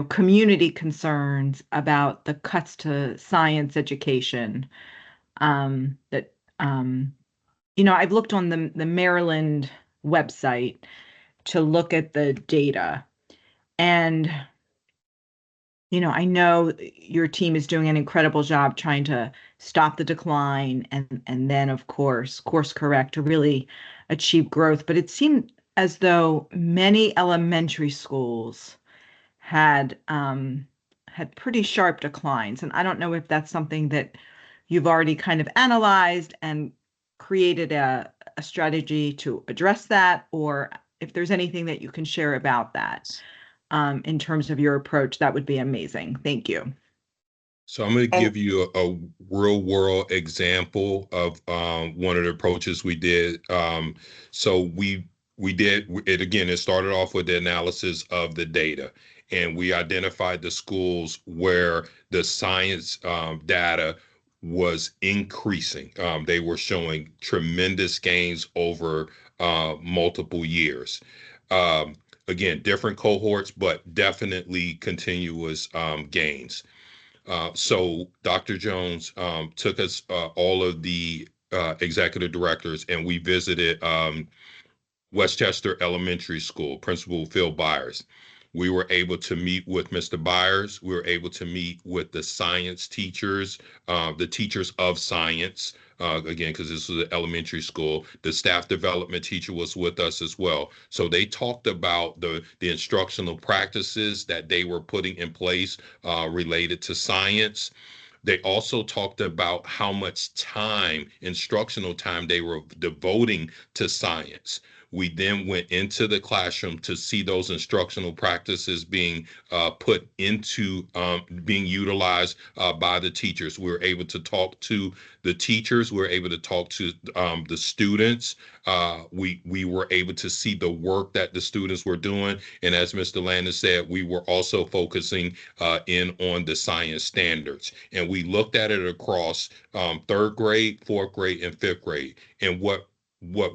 S5: community concerns about the cuts to science education, that, I've looked on the Maryland website to look at the data, and I know your team is doing an incredible job trying to stop the decline and then, of course correct to really achieve growth. But it seemed as though many elementary schools had pretty sharp declines. And I don't know if that's something that you've already kind of analyzed and created a strategy to address that, or if there's anything that you can share about that. In terms of your approach, that would be amazing. Thank you.
S6: So I'm going to give you a real world example of one of the approaches we did. So we did it again. It started off with the analysis of the data, and we identified the schools where the science data was increasing. They were showing tremendous gains over multiple years. Again, different cohorts, but definitely continuous gains. So Dr. Jones took us, all of the executive directors, and we visited Westchester Elementary School, Principal Phil Byers. We were able to meet with Mr. Byers. We were able to meet with the science teachers, the teachers of science, again, because this was an elementary school. The staff development teacher was with us as well. So they talked about the instructional practices that they were putting in place related to science. They also talked about how much time, instructional time, they were devoting to science. We then went into the classroom to see those instructional practices being put into being utilized by the teachers. We were able to talk to the teachers. We were able to talk to the students. We were able to see the work that the students were doing. And as Mr. Landon said, we were also focusing in on the science standards. And we looked at it across third grade, fourth grade, and fifth grade. And what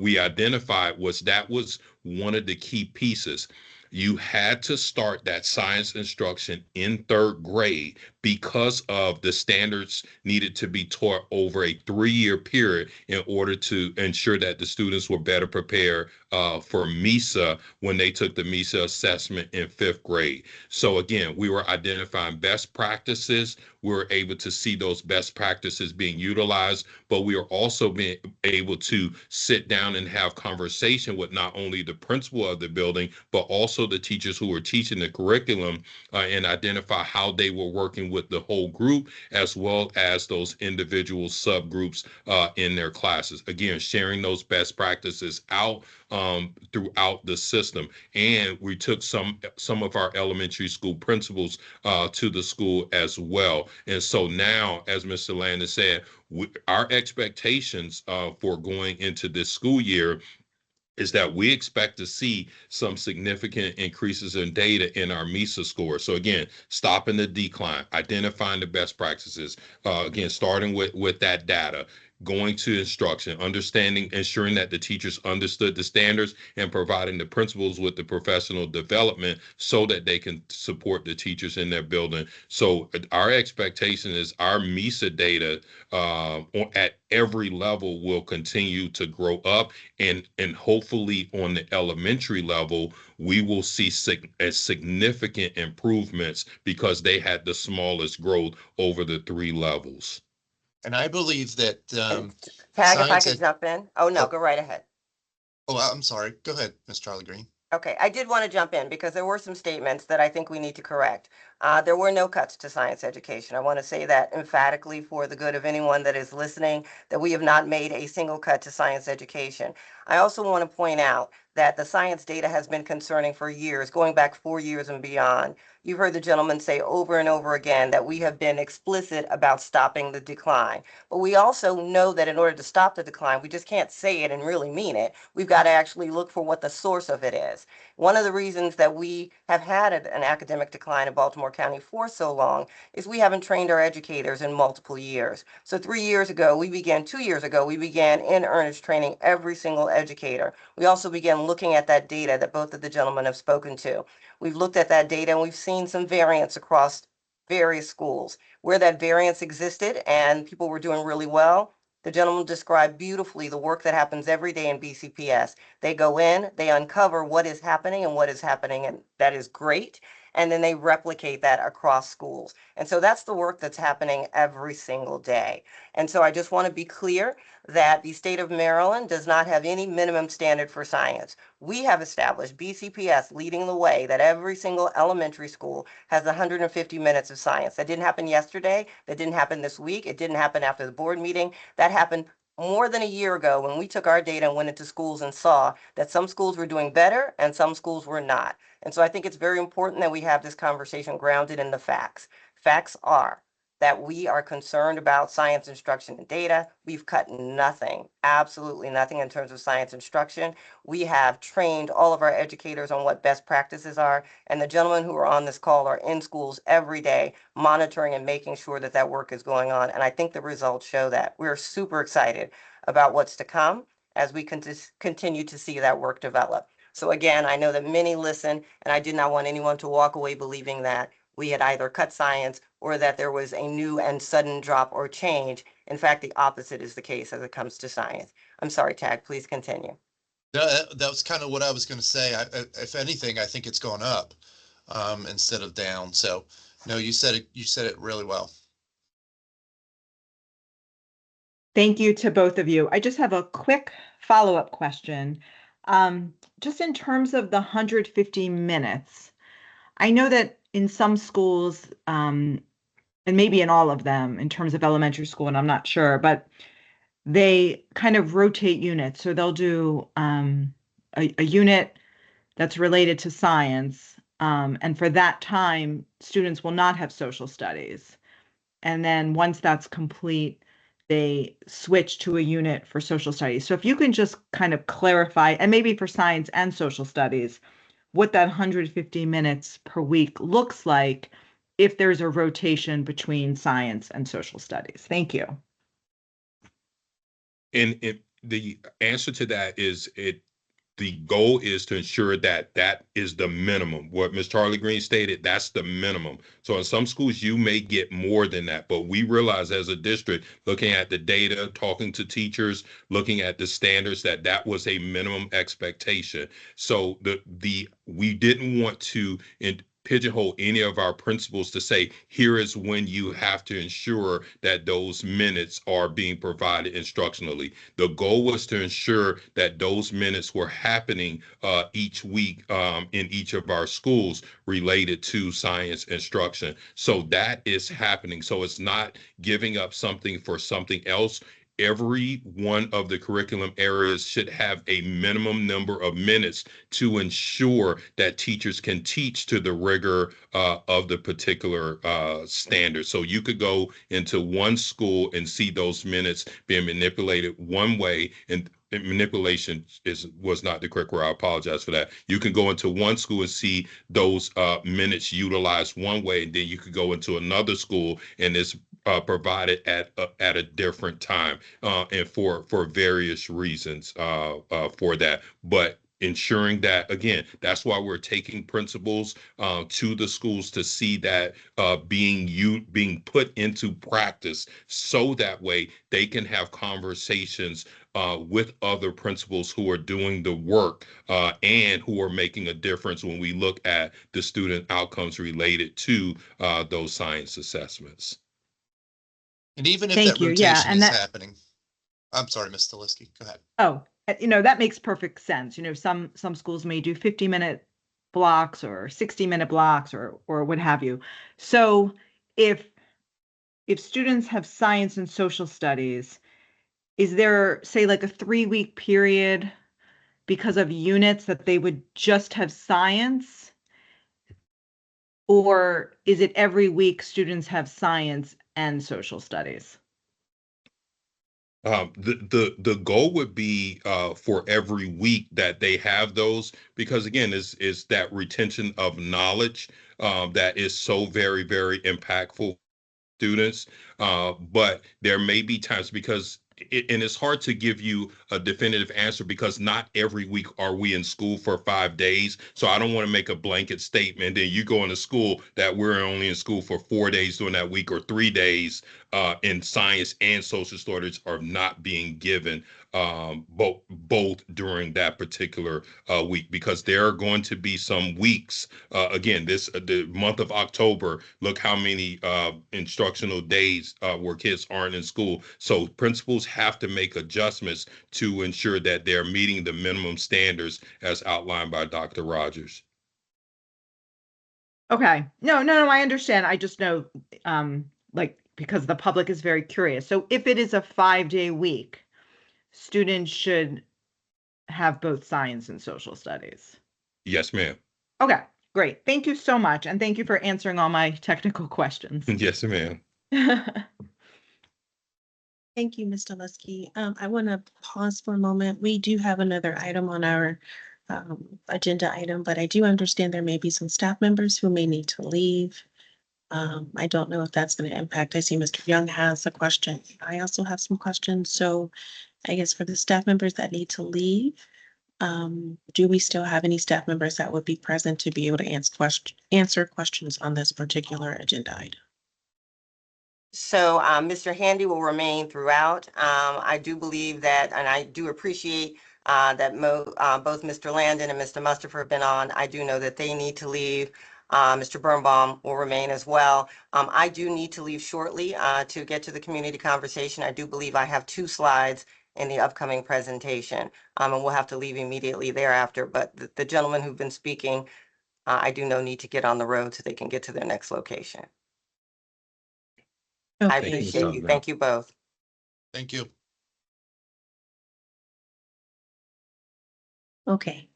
S6: we identified was that was one of the key pieces. You had to start that science instruction in third grade because of the standards needed to be taught over a 3-year period in order to ensure that the students were better prepared for MISA when they took the MISA assessment in 5th grade. So again, we were identifying best practices. we're able to see those best practices being utilized, but we are also being able to sit down and have conversation with not only the principal of the building, but also the teachers who are teaching the curriculum, and identify how they were working with the whole group as well as those individual subgroups in their classes. Again, sharing those best practices out throughout the system. And we took some of our elementary school principals to the school as well. And so now, as Mr. Landon said, our expectations for going into this school year is that we expect to see some significant increases in data in our MISA score. So again, stopping the decline, identifying the best practices, again, starting with that data, going to instruction, understanding, ensuring that the teachers understood the standards, and providing the principals with the professional development so that they can support the teachers in their building. So our expectation is our MISA data at every level will continue to grow up, and hopefully on the elementary level, we will see significant improvements because they had the smallest growth over the three levels.
S3: And I believe that
S7: And Tag, if I
S3: science
S7: could
S3: ed-
S7: jump in. Oh, no,
S3: Oh.
S7: go right ahead.
S3: I'm sorry. Go ahead, Ms. Charlie Green.
S7: Okay, I did want to jump in because there were some statements that I think we need to correct. There were no cuts to science education. I want to say that emphatically for the good of anyone that is listening, that we have not made a single cut to science education. I also want to point out that the science data has been concerning for years, going back 4 years and beyond. You've heard the gentleman say over and over again that we have been explicit about stopping the decline. But we also know that in order to stop the decline, we just can't say it and really mean it. We've got to actually look for what the source of it is. One of the reasons that we have had an academic decline in Baltimore County for so long is we haven't trained our educators in multiple years. So 2 years ago, we began in earnest training every single educator. We also began looking at that data that both of the gentlemen have spoken to. We've looked at that data and we've seen some variance across various schools. Where that variance existed and people were doing really well, the gentleman described beautifully the work that happens every day in BCPS. They go in, they uncover what is happening, and that is great. And then they replicate that across schools. And so that's the work that's happening every single day. And so I just want to be clear that the state of Maryland does not have any minimum standard for science. We have established, BCPS leading the way, that every single elementary school has 150 minutes of science. That didn't happen yesterday. That didn't happen this week. It didn't happen after the board meeting. That happened more than a year ago when we took our data and went into schools and saw that some schools were doing better and some schools were not. And so I think it's very important that we have this conversation grounded in the facts. Facts are that we are concerned about science instruction and data. We've cut nothing, absolutely nothing in terms of science instruction. We have trained all of our educators on what best practices are, and the gentlemen who are on this call are in schools every day monitoring and making sure that that work is going on. And I think the results show that. We're super excited about what's to come as we continue to see that work develop. So again, I know that many listen, and I did not want anyone to walk away believing that we had either cut science or that there was a new and sudden drop or change. In fact, the opposite is the case as it comes to science. I'm sorry, Tag, please continue.
S3: That was kind of what I was going to say. If anything, I think it's gone up instead of down. So no, you said it really well.
S5: Thank you to both of you. I just have a quick follow-up question. Just in terms of the 150 minutes, I know that in some schools, and maybe in all of them in terms of elementary school, and I'm not sure, but they kind of rotate units. So they'll do a unit that's related to science. And for that time, students will not have social studies. And then once that's complete, they switch to a unit for social studies. So if you can just kind of clarify, and maybe for science and social studies, what that 150 minutes per week looks like if there's a rotation between science and social studies. Thank you.
S6: And the answer to that is the goal is to ensure that that is the minimum. What Ms. Charlie Green stated, that's the minimum. So in some schools, you may get more than that, but we realize as a district, looking at the data, talking to teachers, looking at the standards, that was a minimum expectation. So we didn't want to pigeonhole any of our principals to say, here is when you have to ensure that those minutes are being provided instructionally. The goal was to ensure that those minutes were happening each week in each of our schools related to science instruction. So that is happening. So it's not giving up something for something else. Every one of the curriculum areas should have a minimum number of minutes to ensure that teachers can teach to the rigor of the particular standard. So you could go into one school and see those minutes being manipulated one way, and manipulation was not the correct word. I apologize for that. You can go into one school and see those minutes utilized one way, and then you could go into another school and it's provided at a different time, and for various reasons for that. But ensuring that, again, that's why we're taking principals to the schools to see that being put into practice, so that way they can have conversations with other principals who are doing the work and who are making a difference when we look at the student outcomes related to those science assessments.
S3: And even if
S5: Thank
S3: that
S5: you. Yeah,
S3: rotation
S5: and
S3: is
S5: that-
S3: happening, I'm sorry, Ms. Staliski, go ahead.
S5: Oh, that makes perfect sense. Some schools may do 50-minute blocks or 60-minute blocks or what have you. So if students have science and social studies, is there, say, like a 3-week period because of units that they would just have science? Or is it every week students have science and social studies?
S6: The goal would be for every week that they have those, because again, is that retention of knowledge that is so very, very impactful students. But there may be times because and it's hard to give you a definitive answer because not every week are we in school for 5 days. So I don't want to make a blanket statement. Then you go into school that we're only in school for 4 days during that week, or 3 days in science and social studies are not being given both during that particular week, because there are going to be some weeks. Again, the month of October, look how many instructional days where kids aren't in school. So principals have to make adjustments to ensure that they're meeting the minimum standards as outlined by Dr. Rogers.
S5: Okay. No, I understand. I just know, because the public is very curious. So if it is a 5-day week, students should have both science and social studies.
S6: Yes, ma'am.
S5: Okay, great. Thank you so much. And thank you for answering all my technical questions.
S6: Yes, ma'am.
S1: Thank you, Ms. Staliski. I want to pause for a moment. We do have another item on our agenda item, but I do understand there may be some staff members who may need to leave. I don't know if that's going to impact. I see Mr. Young has a question. I also have some questions. So I guess for the staff members that need to leave, do we still have any staff members that would be present to be able to answer questions on this particular agenda item?
S7: So Mr. Handy will remain throughout. I do believe that, and I do appreciate that both Mr. Landon and Mr. Mustapher have been on. I do know that they need to leave. Mr. Birnbaum will remain as well. I do need to leave shortly to get to the community conversation. I do believe I have 2 slides in the upcoming presentation, and we'll have to leave immediately thereafter. But the gentlemen who've been speaking, I do know need to get on the road so they can get to their next location. I
S1: Okay,
S7: appreciate you. Thank you both.
S3: Thank you.
S1: okay.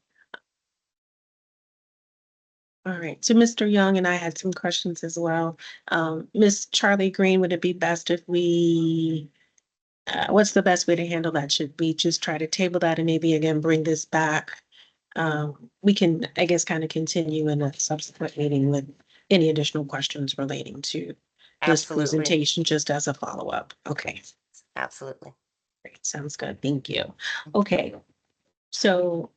S1: All right, so Mr. Young and I had some questions as well. Miss Charlie Green, would it be best if we, what's the best way to handle that? Should we just try to table that and maybe again bring this back? We can, I guess, kind of continue in a subsequent meeting with any additional questions relating to this
S7: Absolutely.
S1: presentation, just as a follow-up. Okay,
S7: Absolutely.
S1: great, sounds good, thank you. Okay, so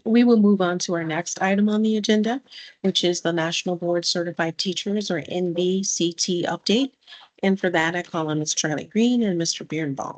S1: we will move on to our next item on the agenda, which is the National Board Certified Teachers, or NBCT update. And for that, I call on Ms. Charlie Green and Mr. Birnbaum.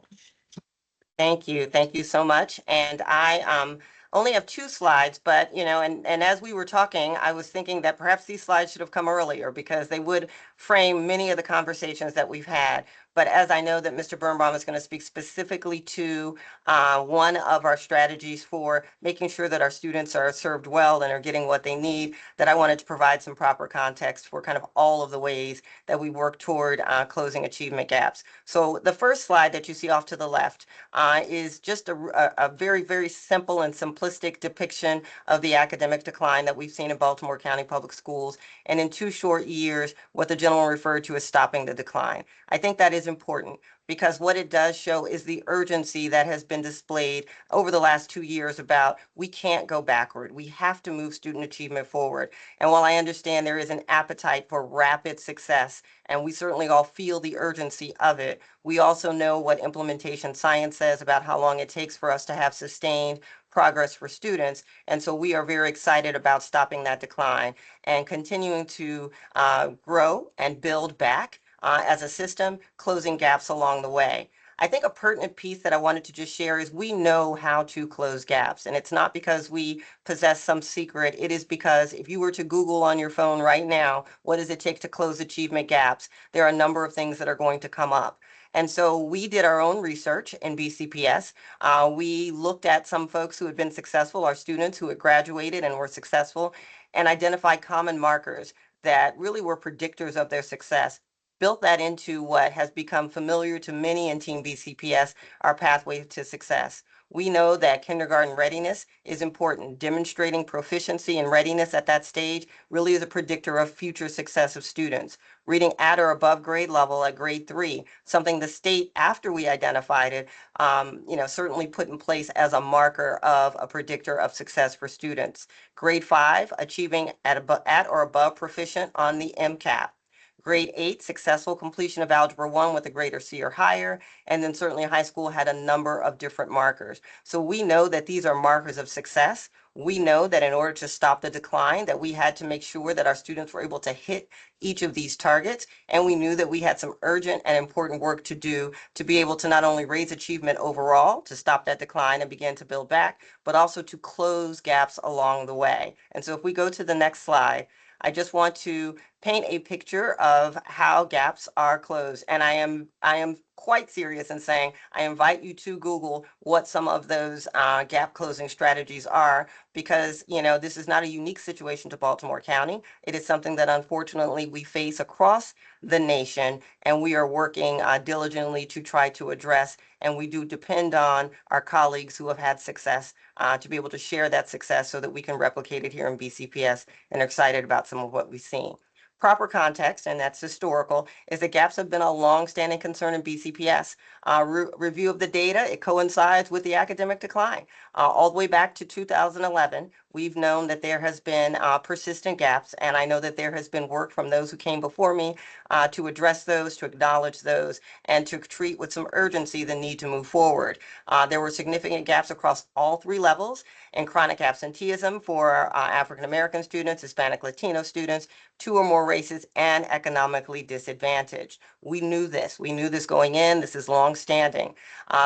S7: Thank you. Thank you so much. And I only have 2 slides, but and as we were talking, I was thinking that perhaps these slides should have come earlier because they would frame many of the conversations that we've had. But as I know that Mr. Birnbaum is going to speak specifically to one of our strategies for making sure that our students are served well and are getting what they need, that I wanted to provide some proper context for kind of all of the ways that we work toward closing achievement gaps. So the first slide that you see off to the left is just a very, very simple and simplistic depiction of the academic decline that we've seen in Baltimore County Public Schools, and in 2 short years, what the gentleman referred to as stopping the decline. I think that is important because what it does show is the urgency that has been displayed over the last 2 years about we can't go backward. We have to move student achievement forward. And while I understand there is an appetite for rapid success, and we certainly all feel the urgency of it, we also know what implementation science says about how long it takes for us to have sustained progress for students. And so we are very excited about stopping that decline and continuing to grow and build back as a system, closing gaps along the way. I think a pertinent piece that I wanted to just share is we know how to close gaps. And it's not because we possess some secret. It is because if you were to Google on your phone right now, what does it take to close achievement gaps? There are a number of things that are going to come up. And so we did our own research in BCPS. We looked at some folks who had been successful, our students who had graduated and were successful, and identified common markers that really were predictors of their success. Built that into what has become familiar to many in Team BCPS, our pathway to success. We know that kindergarten readiness is important. Demonstrating proficiency and readiness at that stage really is a predictor of future success of students. Reading at or above grade level at grade 3, something the state, after we identified it, certainly put in place as a marker of a predictor of success for students. Grade 5, achieving at or above proficient on the MCAT. Grade 8, successful completion of Algebra 1 with a grade or C or higher. And then certainly high school had a number of different markers. So we know that these are markers of success. We know that in order to stop the decline, that we had to make sure that our students were able to hit each of these targets. And we knew that we had some urgent and important work to do to be able to not only raise achievement overall, to stop that decline and begin to build back, but also to close gaps along the way. And so if we go to the next slide, I just want to paint a picture of how gaps are closed. And I am quite serious in saying I invite you to Google what some of those gap closing strategies are, because this is not a unique situation to Baltimore County. It is something that unfortunately we face across the nation, and we are working diligently to try to address. And we do depend on our colleagues who have had success to be able to share that success so that we can replicate it here in BCPS, and are excited about some of what we've seen. Proper context, and that's historical, is that gaps have been a long-standing concern in BCPS. Review of the data, it coincides with the academic decline. All the way back to 2011, we've known that there has been persistent gaps, and I know that there has been work from those who came before me to address those, to acknowledge those, and to treat with some urgency the need to move forward. There were significant gaps across all 3 levels in chronic absenteeism for African American students, Hispanic Latino students, 2 or more races, and economically disadvantaged. We knew this. We knew this going in. This is long-standing.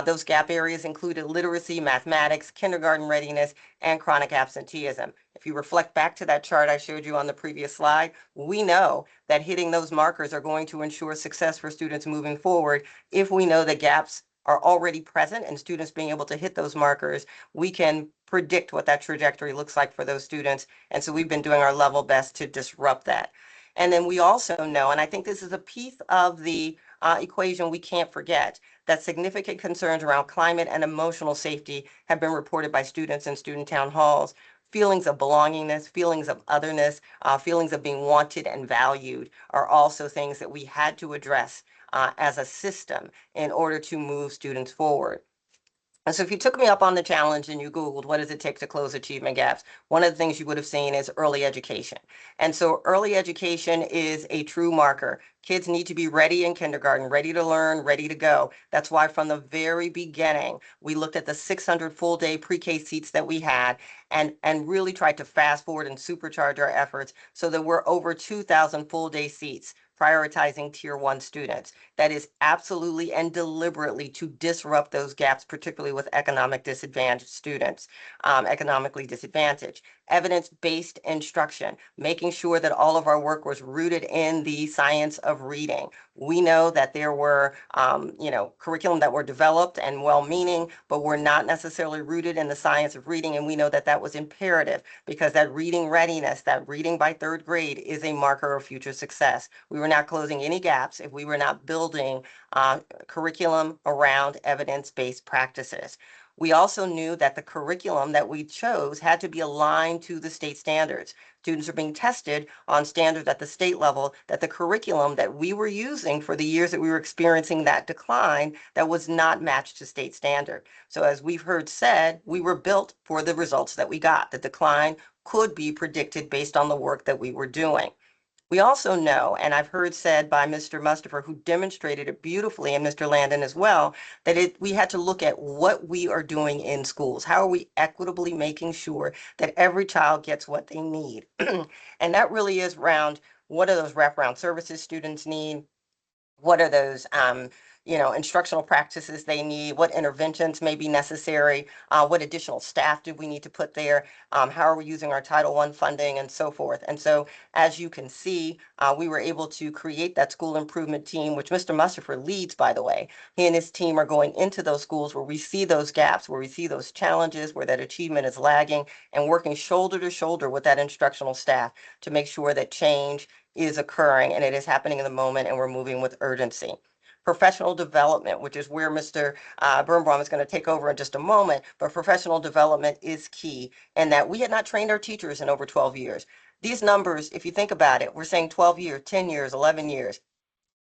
S7: Those gap areas included literacy, mathematics, kindergarten readiness, and chronic absenteeism. If you reflect back to that chart I showed you on the previous slide, we know that hitting those markers are going to ensure success for students moving forward. If we know that gaps are already present and students being able to hit those markers, we can predict what that trajectory looks like for those students. And so we've been doing our level best to disrupt that. And then we also know, and I think this is a piece of the equation we can't forget, that significant concerns around climate and emotional safety have been reported by students in student town halls. Feelings of belongingness, feelings of otherness, feelings of being wanted and valued are also things that we had to address as a system in order to move students forward. And so if you took me up on the challenge and you Googled what does it take to close achievement gaps, one of the things you would have seen is early education. And so early education is a true marker. Kids need to be ready in kindergarten, ready to learn, ready to go. That's why from the very beginning, we looked at the 600 full-day pre-K seats that we had and really tried to fast forward and supercharge our efforts so that we're over 2,000 full-day seats prioritizing tier 1 students. That is absolutely and deliberately to disrupt those gaps, particularly with economic disadvantaged students, economically disadvantaged. Evidence-based instruction, making sure that all of our work was rooted in the science of reading. We know that there were, curriculum that were developed and well-meaning, but were not necessarily rooted in the science of reading. And we know that that was imperative because that reading readiness, that reading by 3rd grade is a marker of future success. We were not closing any gaps if we were not building curriculum around evidence-based practices. We also knew that the curriculum that we chose had to be aligned to the state standards. Students are being tested on standards at the state level, that the curriculum that we were using for the years that we were experiencing that decline, that was not matched to state standard. So as we've heard said, we were built for the results that we got. The decline could be predicted based on the work that we were doing. We also know, and I've heard said by Mr. Mustapher, who demonstrated it beautifully, and Mr. Landon as well, that we had to look at what we are doing in schools. How are we equitably making sure that every child gets what they need? And that really is around what are those wraparound services students need? What are those instructional practices they need? What interventions may be necessary? What additional staff do we need to put there? How are we using our Title I funding and so forth? And so, as you can see, we were able to create that school improvement team, which Mr. Mustapher leads, by the way. He and his team are going into those schools where we see those gaps, where we see those challenges, where that achievement is lagging, and working shoulder to shoulder with that instructional staff to make sure that change is occurring and it is happening in the moment, and we're moving with urgency. Professional development, which is where Mr. Birnbaum is going to take over in just a moment, but professional development is key, and that we had not trained our teachers in over 12 years. These numbers, if you think about it, we're saying 12 years, 10 years, 11 years,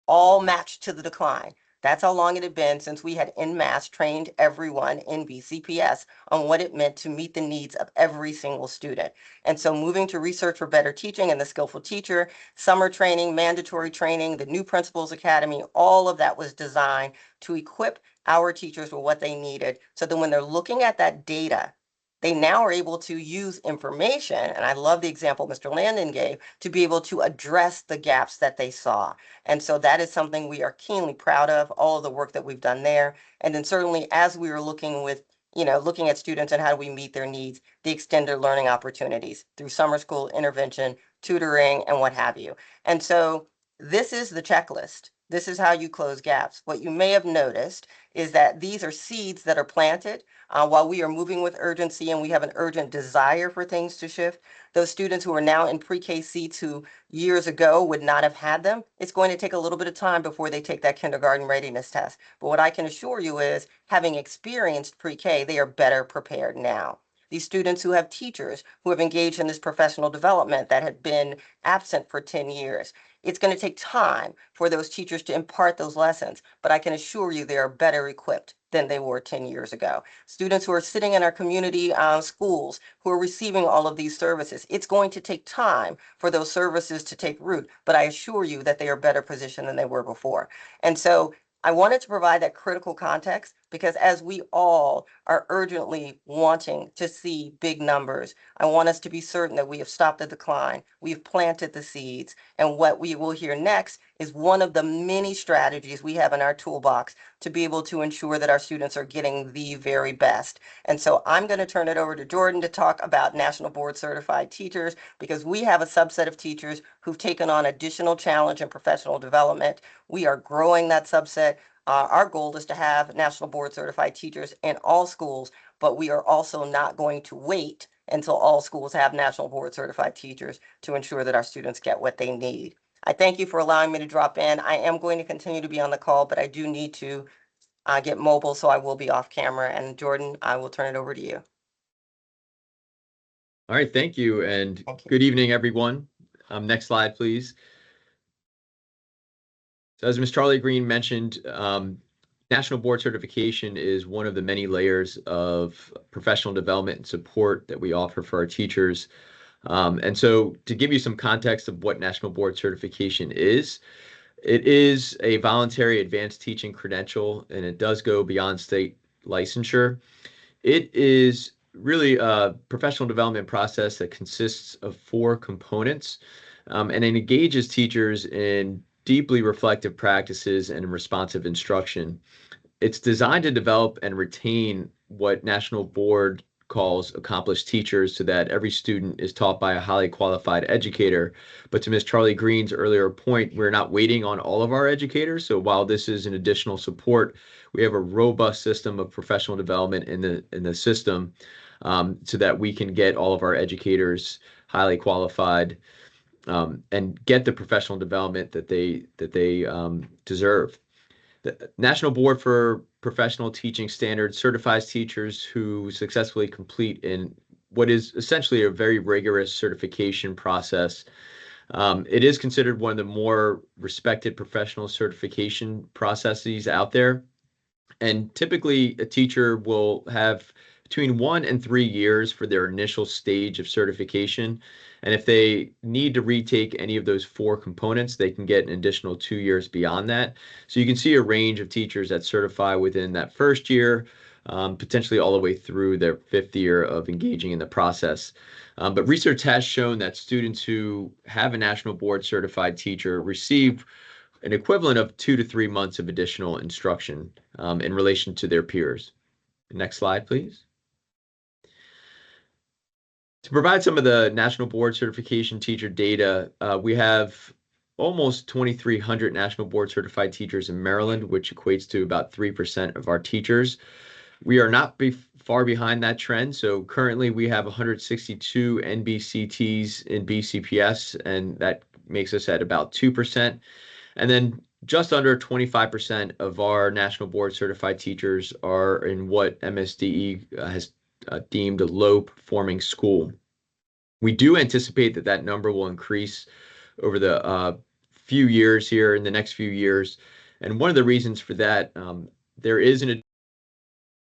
S7: all matched to the decline. That's how long it had been since we had en masse trained everyone in BCPS on what it meant to meet the needs of every single student. And so moving to research for better teaching and the skillful teacher, summer training, mandatory training, the new principals academy, all of that was designed to equip our teachers with what they needed. So that when they're looking at that data, they now are able to use information, and I love the example Mr. Landon gave, to be able to address the gaps that they saw. And so that is something we are keenly proud of, all of the work that we've done there. And then certainly as we were looking at students and how do we meet their needs, the extended learning opportunities through summer school intervention, tutoring, and what have you. And so this is the checklist. This is how you close gaps. What you may have noticed is that these are seeds that are planted while we are moving with urgency and we have an urgent desire for things to shift. Those students who are now in pre-K seats who years ago would not have had them, it's going to take a little bit of time before they take that kindergarten readiness test. But what I can assure you is, having experienced pre-K, they are better prepared now. These students who have teachers who have engaged in this professional development that had been absent for 10 years, it's going to take time for those teachers to impart those lessons, but I can assure you they are better equipped than they were 10 years ago. Students who are sitting in our community schools who are receiving all of these services, it's going to take time for those services to take root, but I assure you that they are better positioned than they were before. And so I wanted to provide that critical context because as we all are urgently wanting to see big numbers, I want us to be certain that we have stopped the decline, we've planted the seeds, and what we will hear next is one of the many strategies we have in our toolbox to be able to ensure that our students are getting the very best. And so I'm going to turn it over to Jordan to talk about National Board Certified Teachers, because we have a subset of teachers who've taken on additional challenge in professional development. We are growing that subset. Our goal is to have National Board Certified Teachers in all schools, but we are also not going to wait until all schools have National Board Certified Teachers to ensure that our students get what they need. I thank you for allowing me to drop in. I am going to continue to be on the call, but I do need to get mobile, so I will be off camera. And Jordan, I will turn it over to you.
S8: All right, thank you, and
S7: Thank you.
S8: good evening, everyone. Next slide, please. So as Ms. Charlie Green mentioned, National Board Certification is one of the many layers of professional development and support that we offer for our teachers. And so to give you some context of what National Board Certification is, it is a voluntary advanced teaching credential, and it does go beyond state licensure. It is really a professional development process that consists of 4 components, and it engages teachers in deeply reflective practices and responsive instruction. It's designed to develop and retain what National Board calls accomplished teachers so that every student is taught by a highly qualified educator. But to Ms. Charlie Green's earlier point, we're not waiting on all of our educators. So while this is an additional support, we have a robust system of professional development in the system so that we can get all of our educators highly qualified and get the professional development that they deserve. The National Board for Professional Teaching Standards certifies teachers who successfully complete in what is essentially a very rigorous certification process. It is considered one of the more respected professional certification processes out there. And typically, a teacher will have between 1 and 3 years for their initial stage of certification. And if they need to retake any of those 4 components, they can get an additional 2 years beyond that. So you can see a range of teachers that certify within that first year, potentially all the way through their 5th year of engaging in the process. But research has shown that students who have a National Board certified teacher receive an equivalent of 2 to 3 months of additional instruction in relation to their peers. Next slide, please. To provide some of the National Board Certification teacher data, we have almost 2,300 National Board Certified teachers in Maryland, which equates to about 3% of our teachers. We are not far behind that trend. So currently we have 162 NBCTs in BCPS, and that makes us at about 2%. And then just under 25% of our National Board Certified teachers are in what MSDE has deemed a low-performing school. We do anticipate that that number will increase over the few years here in the next few years. And one of the reasons for that, there is an